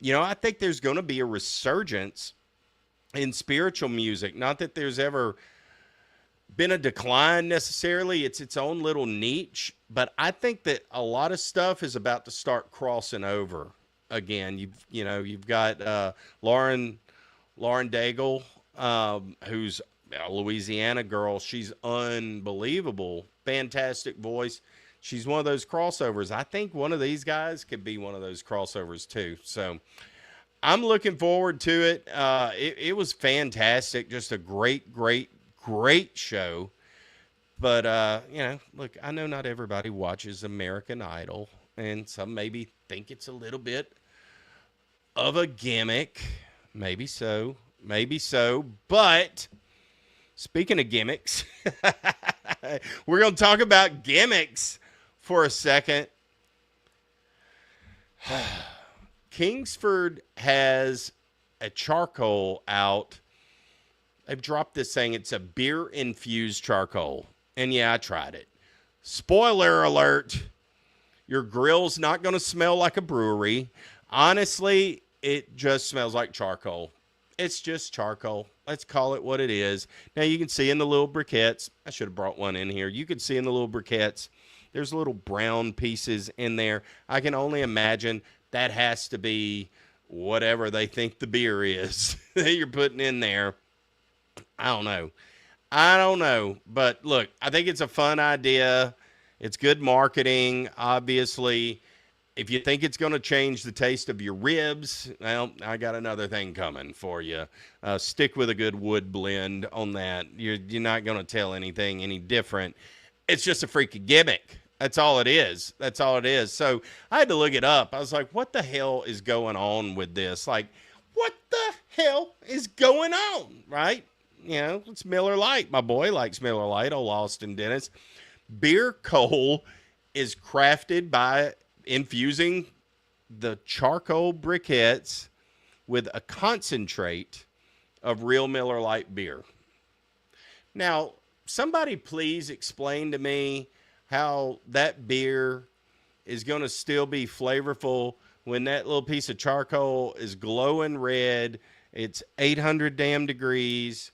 You know, I think there's going to be a resurgence in spiritual music. Not that there's ever been a decline necessarily. It's its own little niche. But I think that a lot of stuff is about to start crossing over again. You've got Lauren Daigle, who's a Louisiana girl. She's unbelievable. Fantastic voice. She's one of those crossovers. I think one of these guys could be one of those crossovers too. So I'm looking forward to it. It was fantastic. Just a great show. But, look, I know not everybody watches American Idol, and some maybe think it's a little bit of a gimmick. Maybe so. But speaking of gimmicks, we're going to talk about gimmicks for a second. Kingsford has a charcoal out. They've dropped this thing. It's a beer-infused charcoal. And, yeah, I tried it. Spoiler alert, your grill's not going to smell like a brewery. Honestly, it just smells like charcoal. It's just charcoal. Let's call it what it is. Now, you can see in the little briquettes. I should have brought one in here. You can see in the little briquettes, there's little brown pieces in there. I can only imagine that has to be whatever they think the beer is that you're putting in there. I don't know. But, look, I think it's a fun idea. It's good marketing, obviously. If you think it's going to change the taste of your ribs, well, I got another thing coming for you. Stick with a good wood blend on that. You're not going to tell anything any different. It's just a freaking gimmick. That's all it is. So I had to look it up. I was like, what the hell is going on with this? Like, what the hell is going on, right? You know, it's Miller Lite. My boy likes Miller Lite, old Austin Dennis. BeerCoal is crafted by infusing the charcoal briquettes with a concentrate of real Miller Lite beer. Now, somebody please explain to me how that beer is going to still be flavorful when that little piece of charcoal is glowing red. It's 800 damn degrees.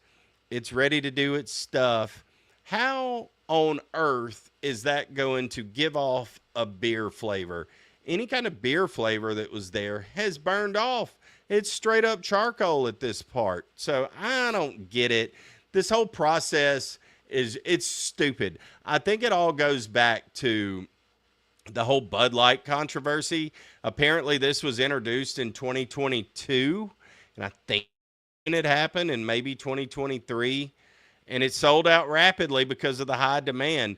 It's ready to do its stuff. How on earth is that going to give off a beer flavor? Any kind of beer flavor that was there has burned off. It's straight up charcoal at this part. So I don't get it. This whole process it's stupid. I think it all goes back to the whole Bud Light controversy. Apparently this was introduced in 2022, and I think it happened in maybe 2023, and it sold out rapidly because of the high demand.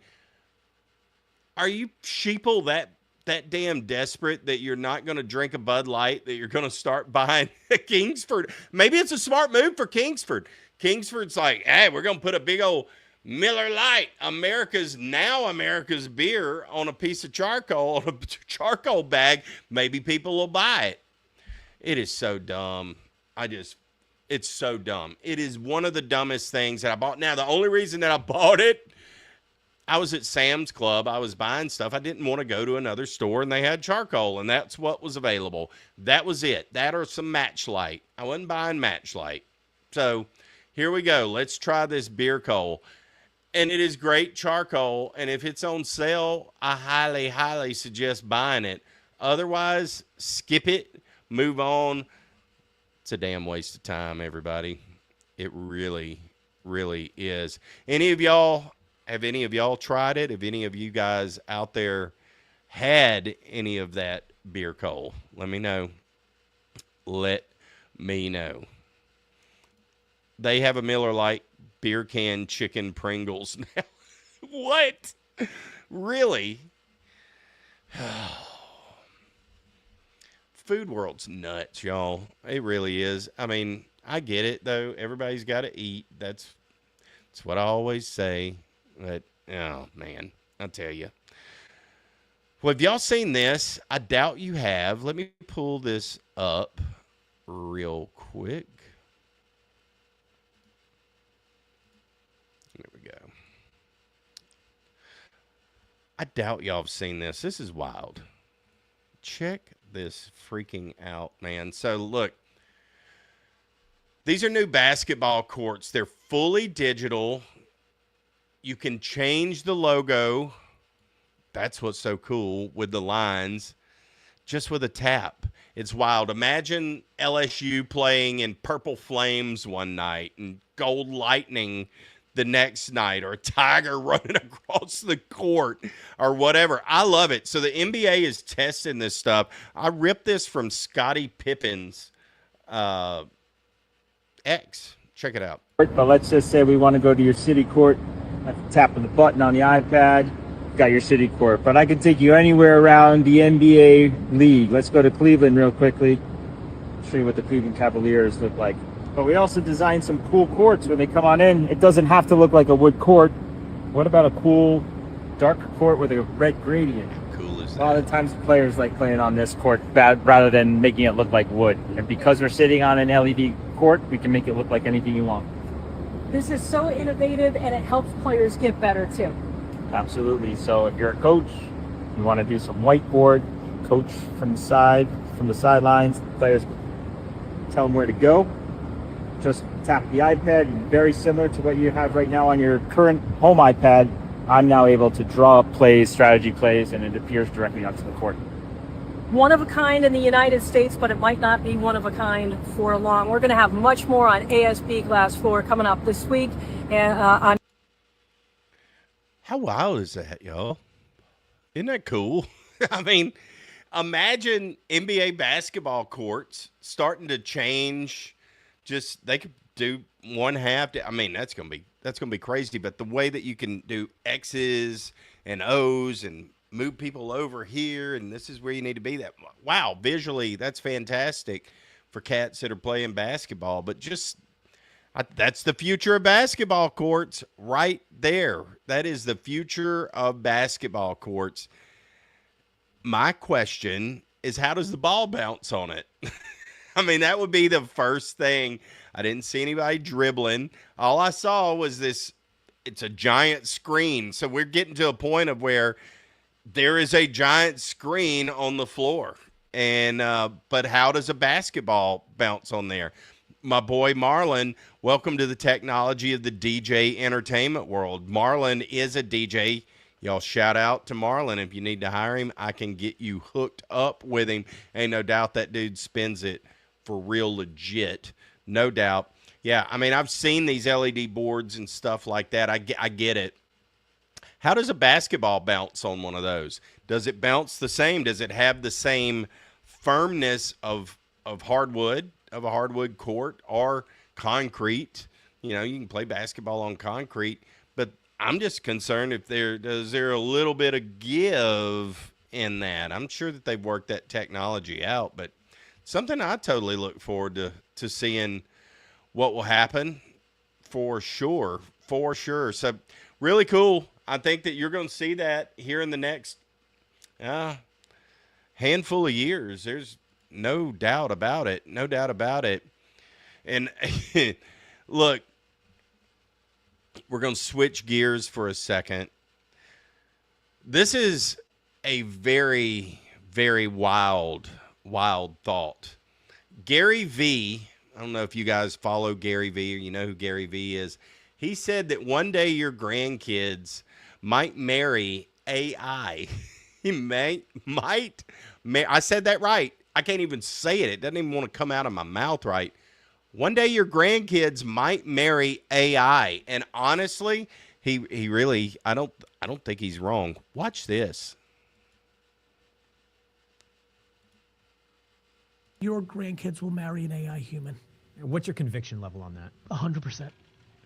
Are you sheeple that damn desperate that you're not going to drink a Bud Light, that you're going to start buying a Kingsford? Maybe it's a smart move for Kingsford. Kingsford's like, hey, we're going to put a big old Miller Lite, America's beer on a piece of charcoal, on a charcoal bag. Maybe people will buy it. It is so dumb. It's so dumb. It is one of the dumbest things that I bought. Now, the only reason that I bought it, I was at Sam's Club. I was buying stuff. I didn't want to go to another store, and they had charcoal, and that's what was available. That was it. That or some Matchlight. I wasn't buying Matchlight. So here we go. Let's try this BeerCoal. And it is great charcoal, and if it's on sale, I highly, highly suggest buying it. Otherwise, skip it, move on. It's a damn waste of time, everybody. It really, really is. Have any of y'all tried it? Have any of you guys out there had any of that BeerCoal? Let me know. Let me know. They have a Miller Lite beer can chicken Pringles now. What? Really? Food world's nuts, y'all. It really is. I mean, I get it, though. Everybody's got to eat. That's what I always say. But, oh, man, I tell you. Well, have y'all seen this? I doubt you have. Let me pull this up real quick. There we go. I doubt y'all have seen this. This is wild. Check this freaking out, man. So, look. These are new basketball courts. They're fully digital. You can change the logo. That's what's so cool with the lines. Just with a tap. It's wild. Imagine LSU playing in Purple Flames one night and Gold Lightning the next night, or a tiger running across the court or whatever. I love it. So the NBA is testing this stuff. I ripped this from Scottie Pippen's X. Check it out. But let's just say we want to go to your city court. Tap of the button on the iPad. Got your city court. But I can take you anywhere around the NBA league. Let's go to Cleveland real quickly. Show you what the Cleveland Cavaliers look like. But we also designed some cool courts when they come on in. It doesn't have to look like a wood court. What about a cool dark court with a red gradient? Cool as that. A lot of times players like playing on this court rather than making it look like wood. And because we're sitting on an LED court, we can make it look like anything you want. This is so innovative, and it helps players get better too. Absolutely. So if you're a coach, you want to do some whiteboard, coach from the sidelines, players tell them where to go. Just tap the iPad, very similar to what you have right now on your current home iPad. I'm now able to draw up plays, strategy plays, and it appears directly onto the court. One of a kind in the United States, but it might not be one of a kind for long. We're going to have much more on ASB Glass Floor coming up this week. And How wild is that, y'all? Isn't that cool? I mean, imagine NBA basketball courts starting to change. Just they could do one half. I mean, that's gonna be crazy. But the way that you can do X's and O's and move people over here, and this is where you need to be. Wow, visually that's fantastic for cats that are playing basketball. But that's the future of basketball courts right there. That is the future of basketball courts. My question is, how does the ball bounce on it? I mean, that would be the first thing. I didn't see anybody dribbling. All I saw was it's a giant screen. So we're getting to a point of where there is a giant screen on the floor. And but how does a basketball bounce on there? My boy Marlon, welcome to the technology of the DJ entertainment world. Marlon is a DJ. Y'all shout out to Marlon. If you need to hire him, I can get you hooked up with him. Ain't no doubt that dude spins it for real legit. No doubt. Yeah, I mean, I've seen these LED boards and stuff like that. I get it. How does a basketball bounce on one of those? Does it bounce the same? Does it have the same firmness of hardwood, of a hardwood court, or concrete? You know, you can play basketball on concrete, but I'm just concerned if is there a little bit of give in that. I'm sure that they've worked that technology out, but something I totally look forward to seeing what will happen for sure. for sure. So really cool. I think that you're going to see that here in the next handful of years. There's no doubt about it. No doubt about it. And look, we're going to switch gears for a second. This is a very, very wild thought. Gary V, I don't know if you guys follow Gary V or you know who Gary V is. He said that one day your grandkids might marry AI. He might. I said that right. I can't even say it. It doesn't even want to come out of my mouth right. One day your grandkids might marry AI. And honestly, he really, I don't think he's wrong. Watch this. Your grandkids will marry an AI human. What's your conviction level on that? 100%.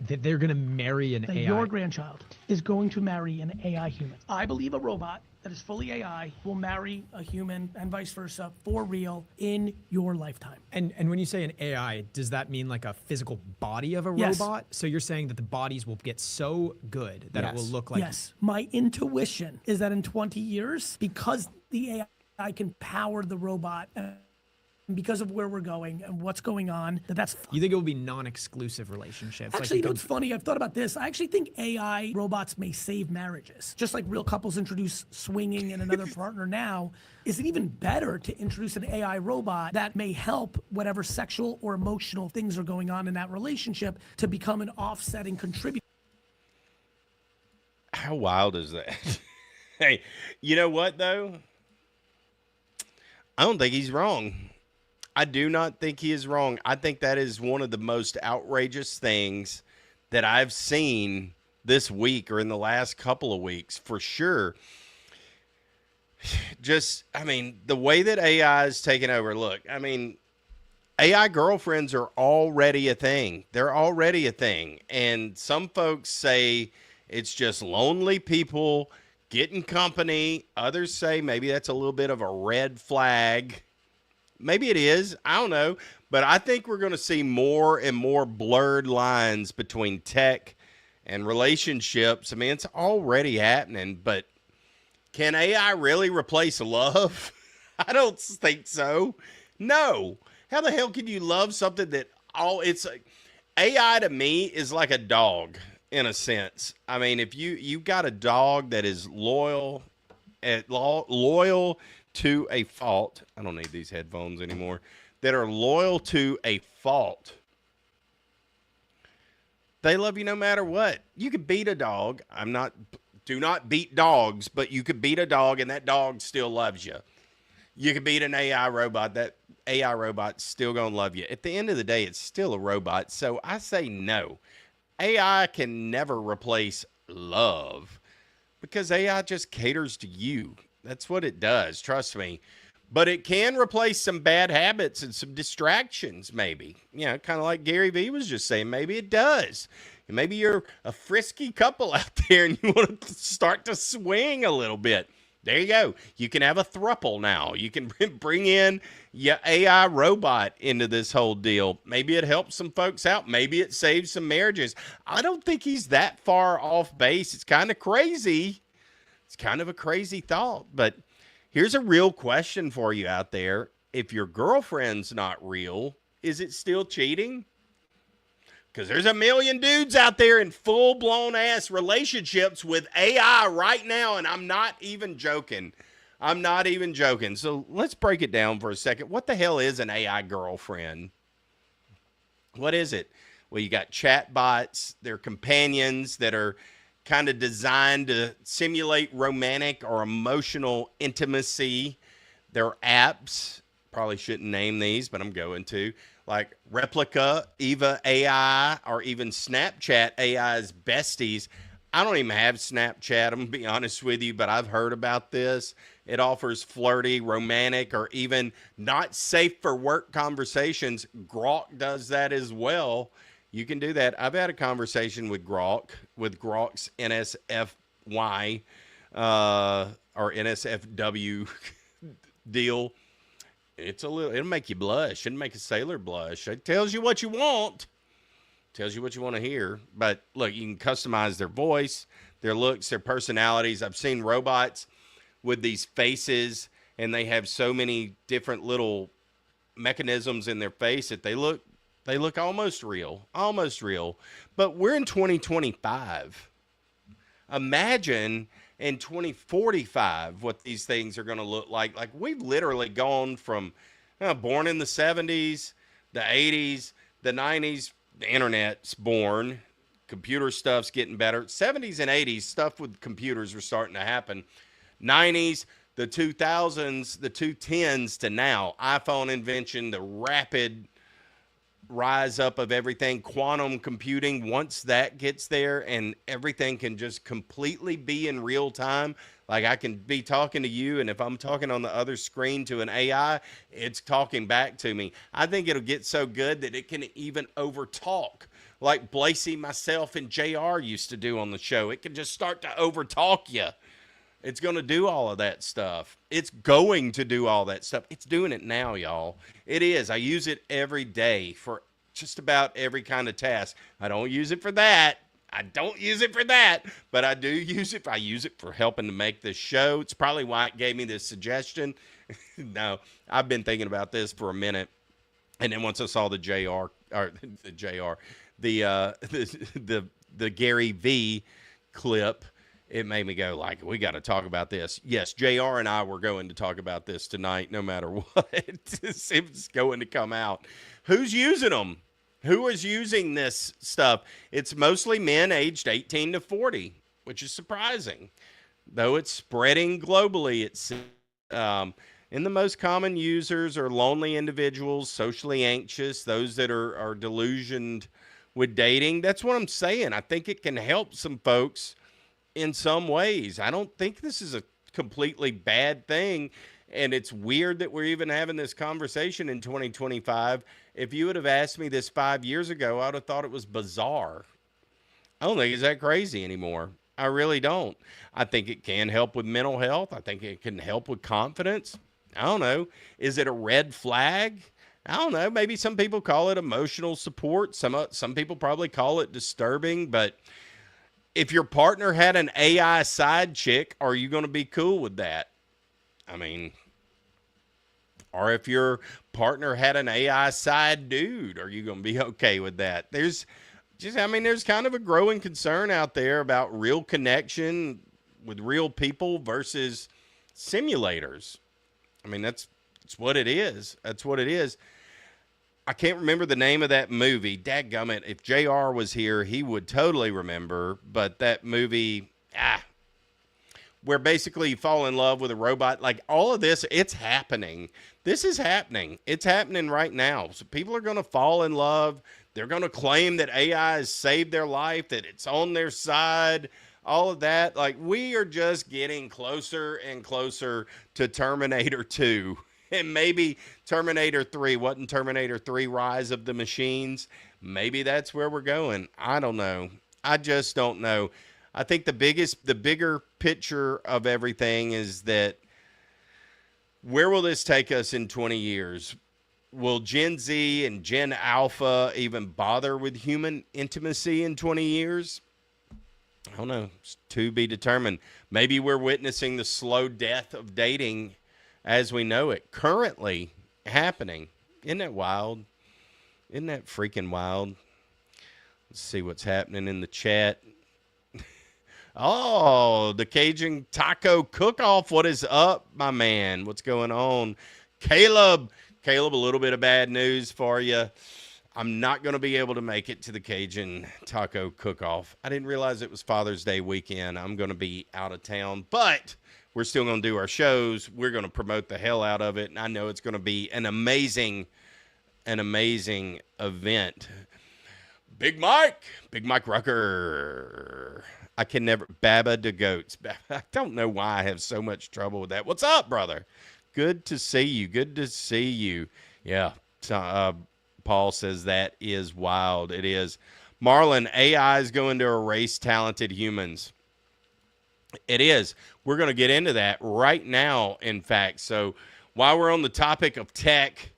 That they're going to marry an That AI? your grandchild is going to marry an AI human. I believe a robot that is fully AI will marry a human and vice versa for real in your lifetime. And when you say an AI, does that mean like a physical body of a Yes. robot? So you're saying that the bodies will get so good that it will look like... Yes. My intuition is that in 20 years, because the AI can power the robot, and because of where we're going and what's going on, that's fun. You think it will be non-exclusive relationships? Actually, you know what's funny? I've thought about this. I actually think AI robots may save marriages. Just like real couples introduce swinging and another partner now, is it even better to introduce an AI robot that may help whatever sexual or emotional things are going on in that relationship to become an offsetting contributor? How wild is that? Hey, you know what, though? I don't think he's wrong. I do not think he is wrong. I think that is one of the most outrageous things that I've seen this week or in the last couple of weeks, for sure. Just, I mean, the way that AI is taking over. Look, I mean, AI girlfriends are already a thing. They're already a thing. And some folks say it's just lonely people getting company. Others say maybe that's a little bit of a red flag. Maybe it is. I don't know. But I think we're going to see more and more blurred lines between tech and relationships. I mean, it's already happening. But can AI really replace love? I don't think so. No. How the hell can you love something that it's like, AI to me is like a dog in a sense. I mean, if you've got a dog that is loyal to a fault. I don't need these headphones anymore. That are loyal to a fault. They love you no matter what. You could beat a dog. Do not beat dogs, but you could beat a dog and that dog still loves you. You could beat an AI robot. That AI robot's still going to love you. At the end of the day, it's still a robot. So I say no. AI can never replace love because AI just caters to you. That's what it does. Trust me. But it can replace some bad habits and some distractions, maybe. You know, kind of like Gary V was just saying. Maybe it does. Maybe you're a frisky couple out there and you want to start to swing a little bit. There you go. You can have a throuple now. You can bring in your AI robot into this whole deal. Maybe it helps some folks out. Maybe it saves some marriages. I don't think he's that far off base. It's kind of crazy. It's kind of a crazy thought, but here's a real question for you out there. If your girlfriend's not real, is it still cheating? Because there's a million dudes out there in full-blown ass relationships with AI right now, and I'm not even joking. I'm not even joking. So let's break it down for a second. What the hell is an AI girlfriend? What is it? Well, you got chat bots. They're companions that are kind of designed to simulate romantic or emotional intimacy. They're apps. Probably shouldn't name these, but I'm going to. Like Replica, Eva AI, or even Snapchat AI's besties. I don't even have Snapchat, I'm going to be honest with you, but I've heard about this. It offers flirty, romantic, or even not safe for work conversations. Grok does that as well. You can do that. I've had a conversation with Grok's NSFY or NSFW deal. It'll make you blush. It'll make a sailor blush. It tells you what you want. tells you what you want to hear. But look, you can customize their voice, their looks, their personalities. I've seen robots with these faces, and they have so many different little mechanisms in their face that they look almost real, almost real. But we're in 2025. Imagine in 2045 what these things are going to look like. Like, we've literally gone from born in the 70s, the 80s, the 90s, the internet's born, computer stuff's getting better. 70s and 80s, stuff with computers were starting to happen. 90s, the 2000s, the 2010s to now, iPhone invention, the rapid rise up of everything, quantum computing. Once that gets there and everything can just completely be in real time, like I can be talking to you, and if I'm talking on the other screen to an AI, it's talking back to me. I think it'll get so good that it can even overtalk, like Blasey, myself, and JR used to do on the show. It can just start to overtalk you. It's going to do all of that stuff. It's going to do all that stuff. It's doing it now, y'all. It is. I use it every day for just about every kind of task. I don't use it for that. But I do use it. I use it for helping to make this show. It's probably why it gave me this suggestion. No, I've been thinking about this for a minute. And then once I saw the Gary V clip, it made me go like, we got to talk about this. Yes, JR and I were going to talk about this tonight, no matter what. It's going to come out. Who's using them? Who is using this stuff? It's mostly men aged 18 to 40, which is surprising. Though it's spreading globally, it's and the most common users are lonely individuals, socially anxious, those that are delusioned with dating. That's what I'm saying. I think it can help some folks in some ways. I don't think this is a completely bad thing. And it's weird that we're even having this conversation in 2025. If you would have asked me this 5 years ago, I would have thought it was bizarre. I don't think it's that crazy anymore. I really don't. I think it can help with mental health. I think it can help with confidence. I don't know. Is it a red flag? I don't know. Maybe some people call it emotional support. Some people probably call it disturbing. But if your partner had an AI side chick, are you going to be cool with that? I mean, or if your partner had an AI side dude, are you going to be okay with that? There's kind of a growing concern out there about real connection with real people versus simulators. I mean, that's what it is. That's what it is. I can't remember the name of that movie. Dadgummit, if JR was here, he would totally remember. But that movie, where basically you fall in love with a robot, like all of this, it's happening. This is happening. It's happening right now. So people are going to fall in love. They're going to claim that AI has saved their life, that it's on their side, all of that. Like, we are just getting closer and closer to Terminator 2. And maybe Terminator 3. Wasn't Terminator 3 Rise of the Machines? Maybe that's where we're going. I don't know. I just don't know. I think the bigger picture of everything is that where will this take us in 20 years? Will Gen Z and Gen Alpha even bother with human intimacy in 20 years? I don't know. It's to be determined. Maybe we're witnessing the slow death of dating as we know it currently happening. Isn't that wild? Isn't that freaking wild? Let's see what's happening in the chat. Oh, the Cajun Taco Cook-Off. What is up, my man? What's going on? Caleb, a little bit of bad news for you. I'm not going to be able to make it to the Cajun Taco Cook-Off. I didn't realize it was Father's Day weekend. I'm going to be out of town, but we're still going to do our shows. We're going to promote the hell out of it, and I know it's going to be an amazing event. Big Mike Rucker. I can never, Baba de Goats. I don't know why I have so much trouble with that. What's up, brother? Good to see you. Yeah. Paul says that is wild. It is. Marlon, AI is going to erase talented humans. It is. We're going to get into that right now, in fact. So while we're on the topic of tech,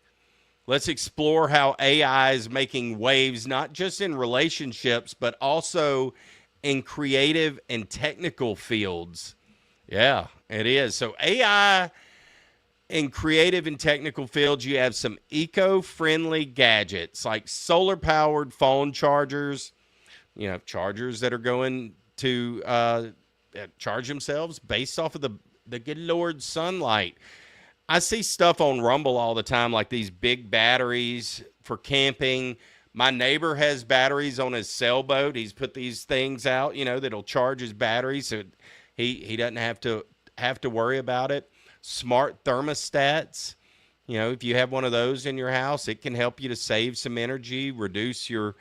Let's explore how AI is making waves, not just in relationships, but also in creative and technical fields. Yeah, it is. So AI in creative and technical fields, you have some eco-friendly gadgets like solar-powered phone chargers, chargers that are going to charge themselves based off of the good Lord sunlight. I see stuff on Rumble all the time, like these big batteries for camping. My neighbor has batteries on his sailboat. He's put these things out, that'll charge his batteries, so he doesn't have to worry about it. Smart thermostats. If you have one of those in your house, it can help you to save some energy, reduce your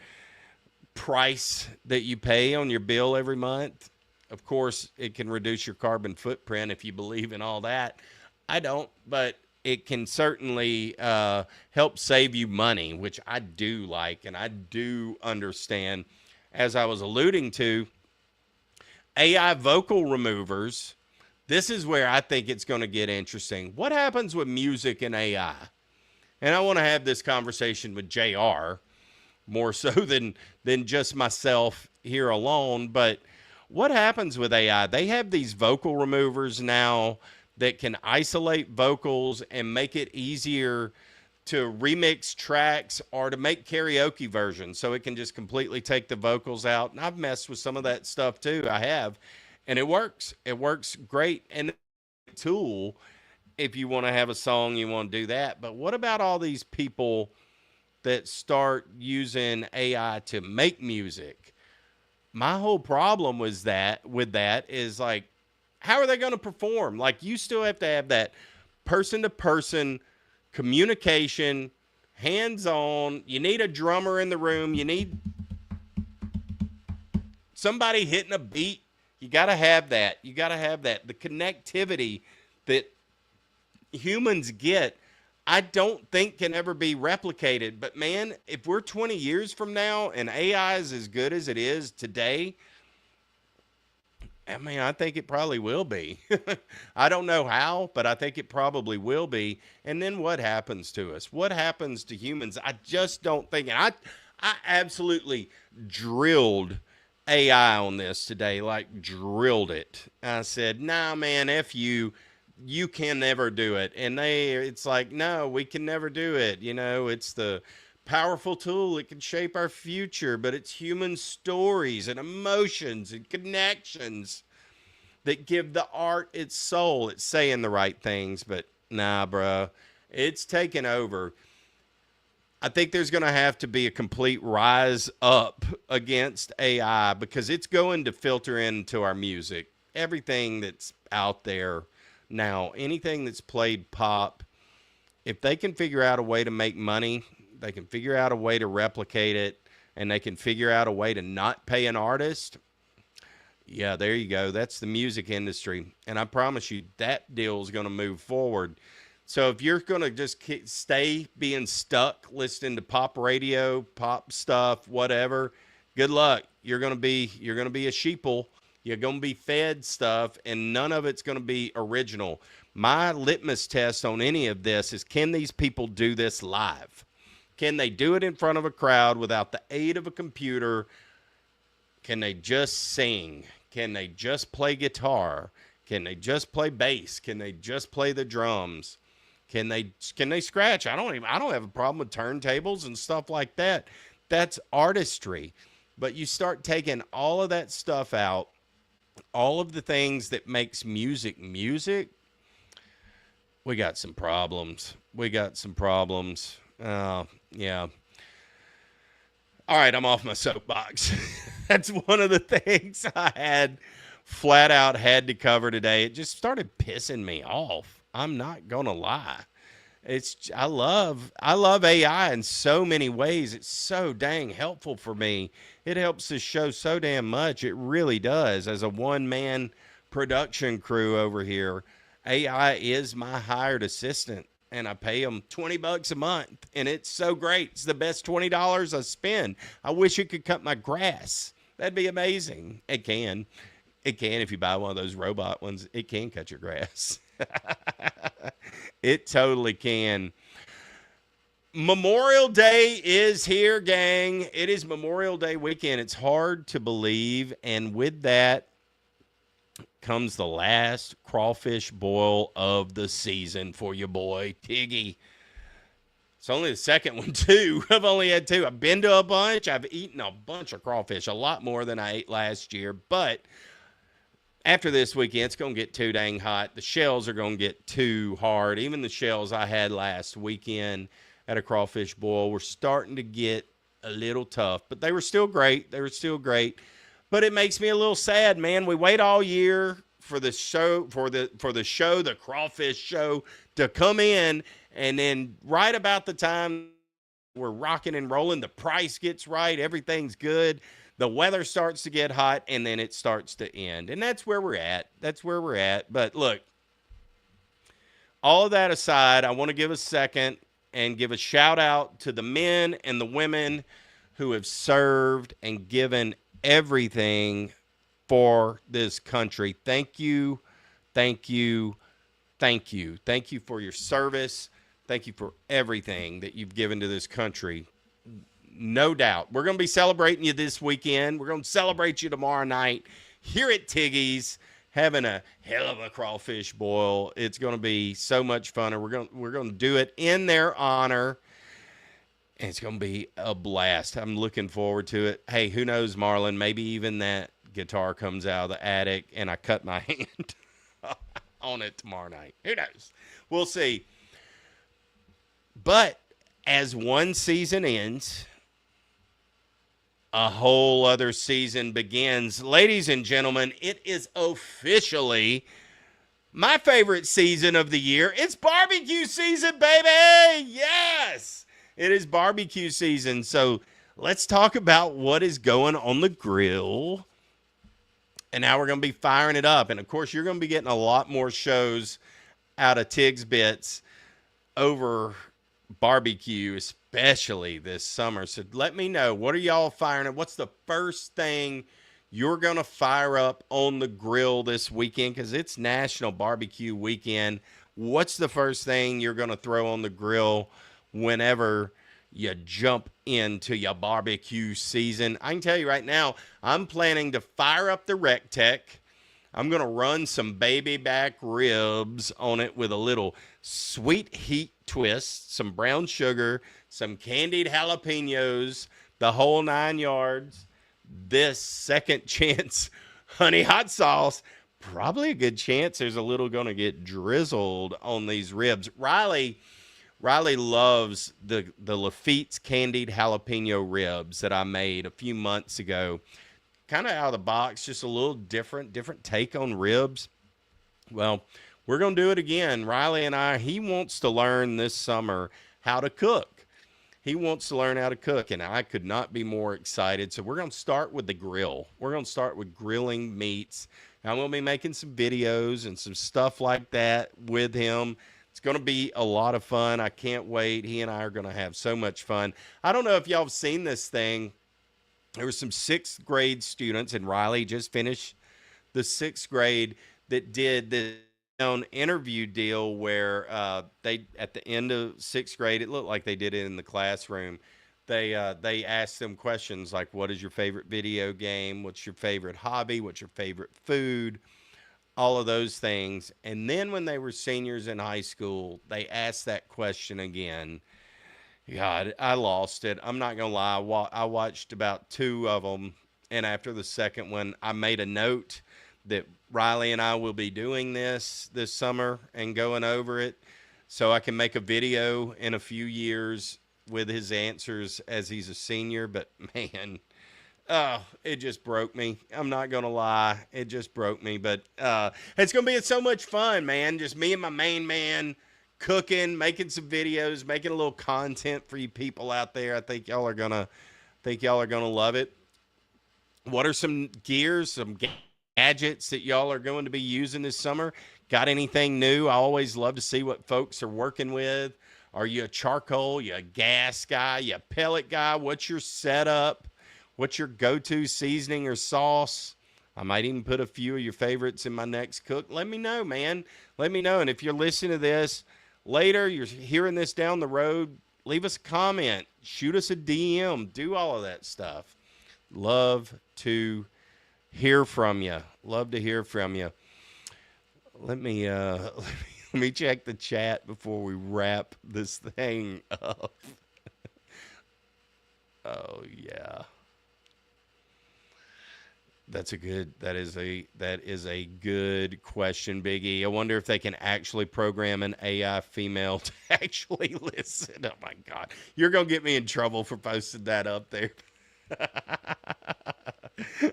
price that you pay on your bill every month. Of course, it can reduce your carbon footprint if you believe in all that. I don't, but it can certainly help save you money, which I do like and I do understand. As I was alluding to, AI vocal removers, this is where I think it's going to get interesting. What happens with music and AI? And I want to have this conversation with JR more so than just myself here alone. But what happens with AI? They have these vocal removers now that can isolate vocals and make it easier to remix tracks or to make karaoke versions. So it can just completely take the vocals out. And I've messed with some of that stuff too. I have. And it works. It works great. And tool, if you want to have a song, you want to do that. But what about all these people that start using AI to make music? My whole problem with that is like, how are they going to perform? Like, you still have to have that person-to-person communication, hands-on. You need a drummer in the room. You need somebody hitting a beat. You got to have that. You got to have that. The connectivity that humans get, I don't think can ever be replicated. But, man, if we're 20 years from now and AI is as good as it is today, I think it probably will be. I don't know how, but I think it probably will be. And then what happens to us? What happens to humans? I just don't think. And I absolutely drilled AI on this today, like drilled it. I said, nah, man, F you. You can never do it. And it's like, no, we can never do it. It's the powerful tool. It can shape our future, but it's human stories and emotions and connections that give the art its soul. It's saying the right things, but nah, bro, it's taken over. I think there's going to have to be a complete rise up against AI because it's going to filter into our music. Everything that's out there now, anything that's played pop, if they can figure out a way to make money, they can figure out a way to replicate it, and they can figure out a way to not pay an artist. Yeah, there you go. That's the music industry. And I promise you that deal is going to move forward. So if you're going to just stay being stuck listening to pop radio, pop stuff, whatever, good luck. You're going to be a sheeple. You're going to be fed stuff, and none of it's going to be original. My litmus test on any of this is, can these people do this live? Can they do it in front of a crowd without the aid of a computer? Can they just sing? Can they just play guitar? Can they just play bass? Can they just play the drums? Can they scratch? I don't have a problem with turntables and stuff like that. That's artistry. But you start taking all of that stuff out, all of the things that makes music, we got some problems. Yeah. All right, I'm off my soapbox. That's one of the things I had to cover today. It just started pissing me off. I'm not gonna lie. I love AI in so many ways. It's so dang helpful for me. It helps this show so damn much. It really does. As a one-man production crew over here, AI is my hired assistant, and I pay them $20 a month, and it's so great. It's the best $20 I spend. I wish it could cut my grass. That'd be amazing. It can. If you buy one of those robot ones, it can cut your grass. It totally can. Memorial Day is here, gang. It is Memorial Day weekend. It's hard to believe. And with that comes the last crawfish boil of the season for your boy, Tiggy. It's only the second one, too. I've only had 2. I've been to a bunch. I've eaten a bunch of crawfish, a lot more than I ate last year. But after this weekend, it's going to get too dang hot. The shells are going to get too hard. Even the shells I had last weekend at a crawfish boil were starting to get a little tough. But they were still great. But it makes me a little sad, man. We wait all year for the show, the crawfish show, to come in, and then right about the time we're rocking and rolling, the price gets right, everything's good, the weather starts to get hot, and then it starts to end. And that's where we're at. But look, all of that aside, I want to give a second and give a shout out to the men and the women who have served and given everything for this country. Thank you. Thank you for your service. Thank you for everything that you've given to this country. No doubt. We're going to be celebrating you this weekend. We're going to celebrate you tomorrow night here at Tiggy's, having a hell of a crawfish boil. It's going to be so much fun, and we're going to do it in their honor. And it's going to be a blast. I'm looking forward to it. Hey, who knows, Marlon? Maybe even that guitar comes out of the attic and I cut my hand on it tomorrow night. Who knows? We'll see. But as one season ends, a whole other season begins. Ladies and gentlemen, it is officially my favorite season of the year. It's barbecue season, baby! Yes! It is barbecue season, so let's talk about what is going on the grill. And now we're going to be firing it up. And, of course, you're going to be getting a lot more shows out of Tigs Bits over barbecue, especially this summer. So let me know, what are y'all firing up? What's the first thing you're going to fire up on the grill this weekend? Because it's National Barbecue Weekend. What's the first thing you're going to throw on the grill whenever you jump into your barbecue season? I can tell you right now, I'm planning to fire up the Rectech. I'm going to run some baby back ribs on it with a little sweet heat twist, some brown sugar, some candied jalapenos, the whole 9 yards. This second chance honey hot sauce, probably a good chance there's a little going to get drizzled on these ribs. Riley loves the Lafitte's candied jalapeno ribs that I made a few months ago. Kind of out of the box, just a little different take on ribs. Well, we're going to do it again. Riley and I, he wants to learn this summer how to cook. And I could not be more excited. So we're going to start with the grill. We're going to start with grilling meats. I'm going to be making some videos and some stuff like that with him. It's going to be a lot of fun. I can't wait. He and I are going to have so much fun. I don't know if y'all have seen this thing. There were some 6th grade students, and Riley just finished the 6th grade, that did this interview deal where they, at the end of 6th grade, it looked like they did it in the classroom. They asked them questions like, what is your favorite video game? What's your favorite hobby? What's your favorite food? All of those things. And then when they were seniors in high school, they asked that question again. God, I lost it. I'm not going to lie. I watched about 2 of them. And after the second one, I made a note that Riley and I will be doing this summer and going over it so I can make a video in a few years with his answers as he's a senior. But, man, it just broke me. I'm not going to lie. It just broke me. But it's going to be so much fun, man. Just me and my main man cooking, making some videos, making a little content for you people out there. I think y'all are gonna love it. What are some gears, some gadgets that y'all are going to be using this summer? Got anything new? I always love to see what folks are working with. Are you a charcoal? You a gas guy? You a pellet guy? What's your setup? What's your go-to seasoning or sauce? I might even put a few of your favorites in my next cook. Let me know, man. Let me know. And if you're listening to this later, you're hearing this down the road Leave us a comment. Shoot us a DM. Do all of that stuff. Love to hear from you. Love to hear from you. Let me let me check the chat before we wrap this thing up. Oh yeah. That is a good question, Biggie. I wonder if they can actually program an AI female to actually listen. Oh my God. You're gonna get me in trouble for posting that up there.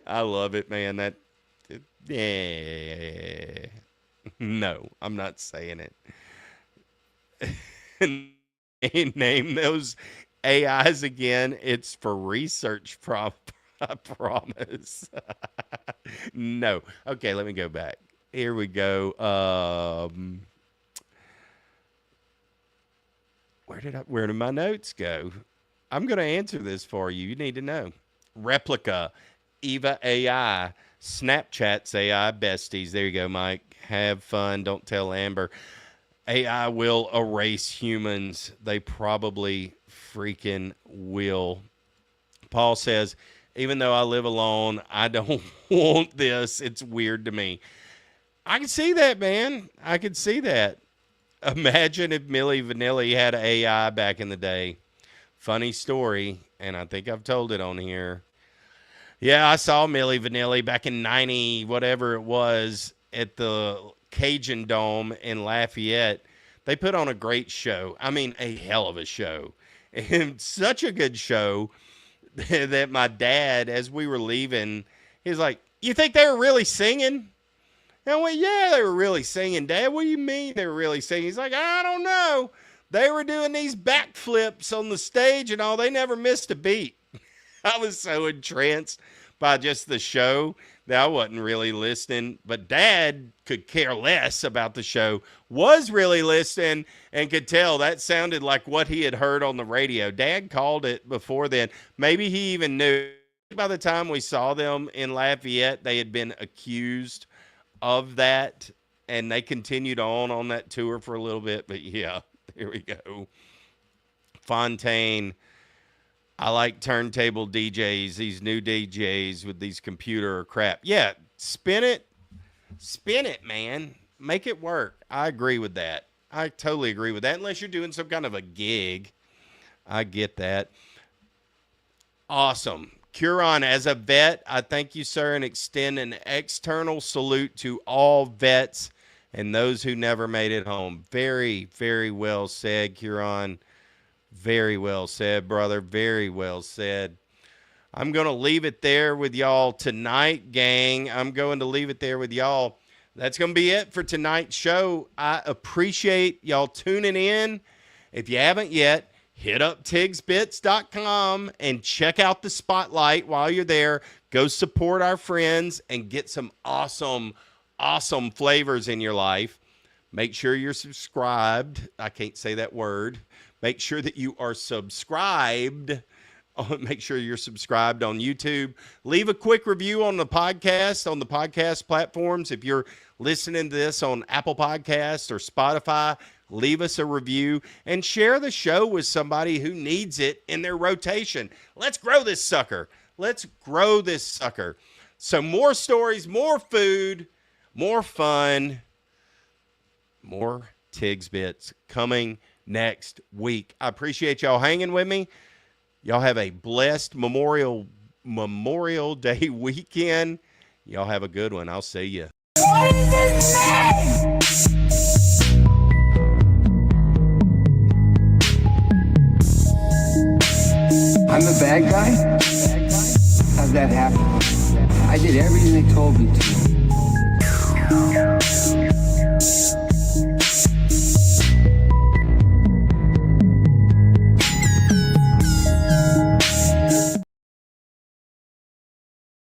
I love it, man. Yeah. No, I'm not saying it. Name those AIs again. It's for research I promise. No. Okay, let me go back. Here we go. Where did my notes go? I'm going to answer this for you. You need to know. Replica, Eva AI, Snapchat's AI besties. There you go, Mike. Have fun. Don't tell Amber. AI will erase humans. They probably freaking will. Paul says, even though I live alone, I don't want this. It's weird to me. I can see that, man. I can see that. Imagine if Milli Vanilli had AI back in the day. Funny story, and I think I've told it on here. Yeah, I saw Milli Vanilli back in 90, whatever it was, at the Cajun Dome in Lafayette. They put on a great show. I mean, a hell of a show. And such a good show that my dad, as we were leaving, he was like, you think they were really singing? And I went, yeah, they were really singing, Dad. What do you mean they were really singing? He's like, I don't know. They were doing these backflips on the stage and all. They never missed a beat. I was so entranced by just the show that I wasn't really listening. But Dad could care less about the show, was really listening, and could tell that sounded like what he had heard on the radio. Dad called it before then. Maybe he even knew. By the time we saw them in Lafayette, they had been accused of that, and they continued on that tour for a little bit. But yeah, here we go. Fontaine. I like turntable DJs, these new DJs with these computer crap. Yeah, spin it, man. Make it work. I agree with that. I totally agree with that, unless you're doing some kind of a gig. I get that. Awesome. Curon, as a vet, I thank you, sir, and extend an external salute to all vets and those who never made it home. Very, very well said, Curon. Very well said, brother. Very well said. I'm going to leave it there with y'all tonight, gang. I'm going to leave it there with y'all. That's going to be it for tonight's show. I appreciate y'all tuning in. If you haven't yet, hit up tigsbits.com and check out the spotlight while you're there. Go support our friends and get some awesome, awesome flavors in your life. Make sure you're subscribed. I can't say that word. Make sure that you are subscribed. Make sure you're subscribed on YouTube. Leave a quick review on the podcast platforms. If you're listening to this on Apple Podcasts or Spotify, leave us a review and share the show with somebody who needs it in their rotation. Let's grow this sucker. Let's grow this sucker. So more stories, more food, more fun, more Tigs Bits coming next week. I appreciate y'all hanging with me. Y'all have a blessed Memorial Day weekend. Y'all have a good one. I'll see you. What is his name? I'm the bad guy? How'd that happen? I did everything they told me to.